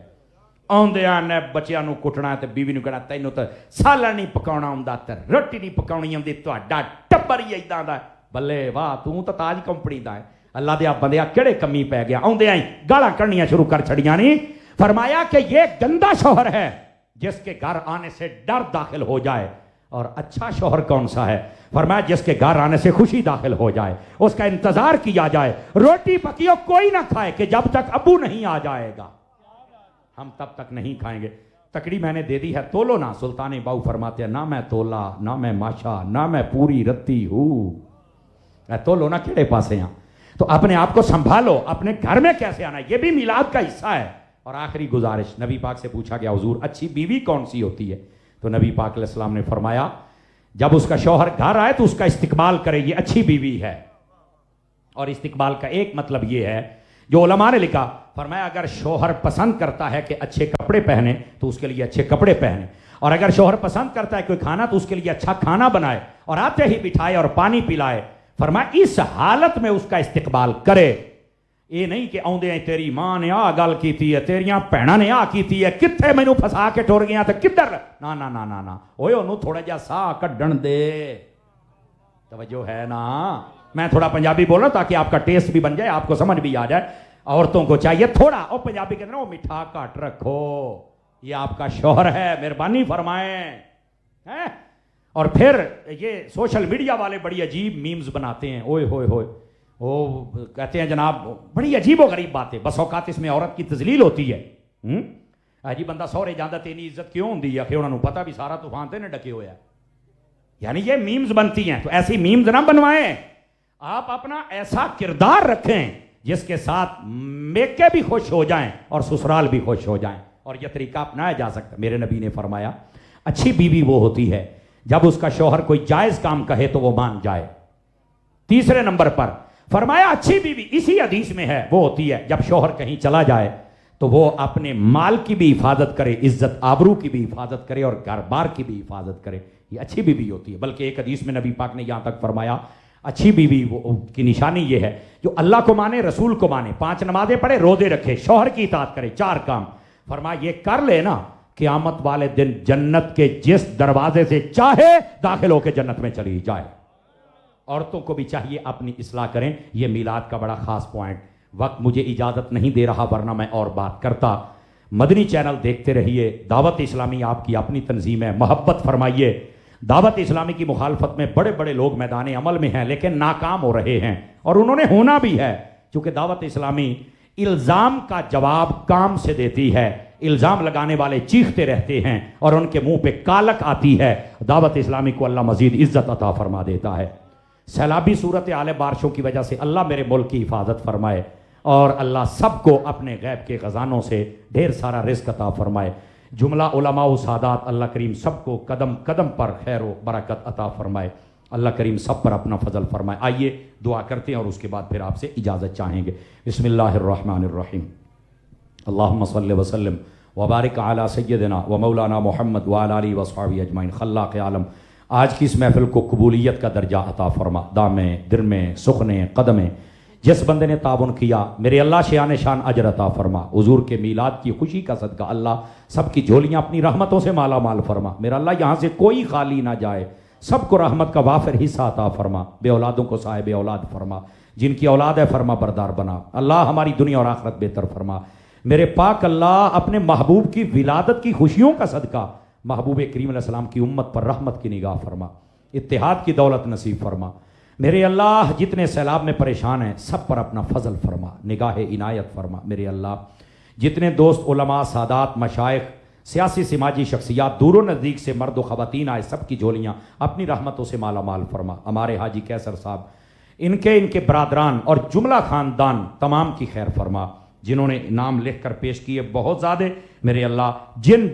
آدھے نے بچیاں نو کٹنا تے بیوی نو کہنا تینوں تو سالن نہیں پکاؤنا آਉਂدا تے روٹی نہیں پکاؤنی آندی، تہاڈا ٹبر ہی ائداں دا ہے۔ بلے واہ، تو تاج کمپنی دا ہے، اللہ دیا بندیا کیڑے کمی پی گیا، آدھے آئی گالاں کڑنیاں شروع کر چھڑیاں نہیں۔ فرمایا کہ یہ گندا شوہر ہے جس کے گھر آنے سے ڈر داخل ہو جائے۔ اور اچھا شوہر کون سا ہے؟ فرمایا جس کے گھر آنے سے خوشی داخل ہو جائے، اس کا انتظار کیا جائے، روٹی پکی ہو کوئی نہ کھائے کہ جب تک ابو نہیں آ جائے گا ہم تب تک نہیں کھائیں گے۔ تکڑی میں نے دے دی ہے، تولو نہ۔ سلطان باؤ فرماتے ہیں نہ میں تولا، نہ میں ماشا، نہ میں پوری رتی ہوں، تولو نہ کیڑے پاسے ہیں۔ تو اپنے آپ کو سنبھالو، اپنے گھر میں کیسے آنا ہے، یہ بھی میلاد کا حصہ ہے۔ اور آخری گزارش، نبی پاک سے پوچھا گیا حضور اچھی بیوی کون سی ہوتی ہے؟ تو نبی پاک علیہ السلام نے فرمایا جب اس کا شوہر گھر آئے تو اس کا استقبال کرے، یہ اچھی بیوی ہے۔ اور استقبال کا ایک مطلب یہ ہے جو علماء نے لکھا، فرمایا اگر شوہر پسند کرتا ہے کہ اچھے کپڑے پہنے تو اس کے لیے اچھے کپڑے پہنے، اور اگر شوہر پسند کرتا ہے کوئی کھانا تو اس کے لیے اچھا کھانا بنائے اور آتے ہی بٹھائے اور پانی پلائے۔ فرمایا اس حالت میں اس کا استقبال کرے، یہ نہیں کہ آؤندے ہیں تیری ماں نے آ گل کیتی ہے، تیریاں بھیناں نے آ کیتی ہے، کتھے مینوں پھسا کے ٹر گیا تے کدھر، نہ نہ نہ نہ نہ، اوئے اونوں تھوڑا جہا ساہ کڈن دے، توجہ ہے نا۔ میں تھوڑا پنجابی بول رہا ہوں تاکہ آپ کا ٹیسٹ بھی بن جائے، آپ کو سمجھ بھی آ جائے۔ عورتوں کو چاہیے تھوڑا، اور پنجابی کہتے ہیں وہ مٹھا کٹ رکھو، یہ آپ کا شوہر ہے، مہربانی فرمائیں۔ اور پھر یہ سوشل میڈیا والے بڑی عجیب میمز بناتے ہیں، اوئے ہوئے ہوئے، وہ کہتے ہیں جناب بڑی عجیب و غریب باتیں، بس اوقات اس میں عورت کی تذلیل ہوتی ہے۔ جی بندہ سورے جاندہ تینی عزت کیوں ہوندی ہے کہ انہوں نے پتہ بھی سارا طوفان تے نے ڈکے ہویا ہے، یعنی یہ میمز بنتی ہیں۔ تو ایسی میمز نہ بنوائیں، آپ اپنا ایسا کردار رکھیں جس کے ساتھ میکے بھی خوش ہو جائیں اور سسرال بھی خوش ہو جائیں، اور یہ طریقہ اپنایا جا سکتا ہے۔ میرے نبی نے فرمایا اچھی بیوی وہ ہوتی ہے جب اس کا شوہر کوئی جائز کام کہے تو وہ مان جائے۔ تیسرے نمبر پر فرمایا اچھی بیوی اسی حدیث میں ہے وہ ہوتی ہے جب شوہر کہیں چلا جائے تو وہ اپنے مال کی بھی حفاظت کرے، عزت آبرو کی بھی حفاظت کرے اور گھر بار کی بھی حفاظت کرے، یہ اچھی بیوی ہوتی ہے۔ بلکہ ایک حدیث میں نبی پاک نے یہاں تک فرمایا اچھی بیوی کی نشانی یہ ہے جو اللہ کو مانے، رسول کو مانے، 5 نمازیں پڑھے، روزے رکھے، شوہر کی اطاعت کرے، 4 کام۔ فرمایا یہ کر لے نا، قیامت والے دن جنت کے جس دروازے سے چاہے داخل ہو کے جنت میں چلی جائے۔ عورتوں کو بھی چاہیے اپنی اصلاح کریں۔ یہ میلاد کا بڑا خاص پوائنٹ، وقت مجھے اجازت نہیں دے رہا ورنہ میں اور بات کرتا۔ مدنی چینل دیکھتے رہیے، دعوت اسلامی آپ کی اپنی تنظیم ہے، محبت فرمائیے۔ دعوت اسلامی کی مخالفت میں بڑے بڑے لوگ میدان عمل میں ہیں لیکن ناکام ہو رہے ہیں، اور انہوں نے ہونا بھی ہے، چونکہ دعوت اسلامی الزام کا جواب کام سے دیتی ہے۔ الزام لگانے والے چیختے رہتے ہیں اور ان کے منہ پہ کالک آتی ہے۔ دعوت اسلامی کو اللہ مزید عزت عطا فرما دیتا ہے۔ سیلابی صورتحال بارشوں کی وجہ سے اللہ میرے ملک کی حفاظت فرمائے، اور اللہ سب کو اپنے غیب کے خزانوں سے ڈھیر سارا رزق عطا فرمائے۔ جملہ علماء و سادات اللہ کریم سب کو قدم قدم پر خیر و برکت عطا فرمائے۔ اللہ کریم سب پر اپنا فضل فرمائے۔ آئیے دعا کرتے ہیں اور اس کے بعد پھر آپ سے اجازت چاہیں گے۔ بسم اللہ الرحمن الرحیم۔ اللہم صلی وسلم وبارک علی سیدنا و مولانا محمد وعلی آلہ وصحبہ اجمعین۔ خلاق عالم آج کی اس محفل کو قبولیت کا درجہ عطا فرما، دامیں درمیں سخنیں قدمیں، جس بندے نے تعاون کیا میرے اللہ شان شان اجر عطا فرما۔ حضور کے میلاد کی خوشی کا صدقہ اللہ سب کی جھولیاں اپنی رحمتوں سے مالا مال فرما۔ میرا اللہ یہاں سے کوئی خالی نہ جائے، سب کو رحمت کا وافر حصہ عطا فرما۔ بے اولادوں کو صاحب اولاد فرما، جن کی اولاد ہے فرما بردار بنا۔ اللہ ہماری دنیا اور آخرت بہتر فرما۔ میرے پاک اللہ اپنے محبوب کی ولادت کی خوشیوں کا صدقہ محبوب کریم علیہ السلام کی امت پر رحمت کی نگاہ فرما، اتحاد کی دولت نصیب فرما۔ میرے اللہ جتنے سیلاب میں پریشان ہیں سب پر اپنا فضل فرما، نگاہ عنایت فرما۔ میرے اللہ جتنے دوست علماء سادات مشائخ سیاسی سماجی شخصیات دور و نزدیک سے مرد و خواتین آئے سب کی جھولیاں اپنی رحمتوں سے مالا مال فرما۔ ہمارے حاجی کیسر صاحب ان کے برادران اور جملہ خاندان تمام کی خیر فرما، جنہوں نے نام لکھ کر پیش کیے بہت زیادہ۔ میرے اللہ جن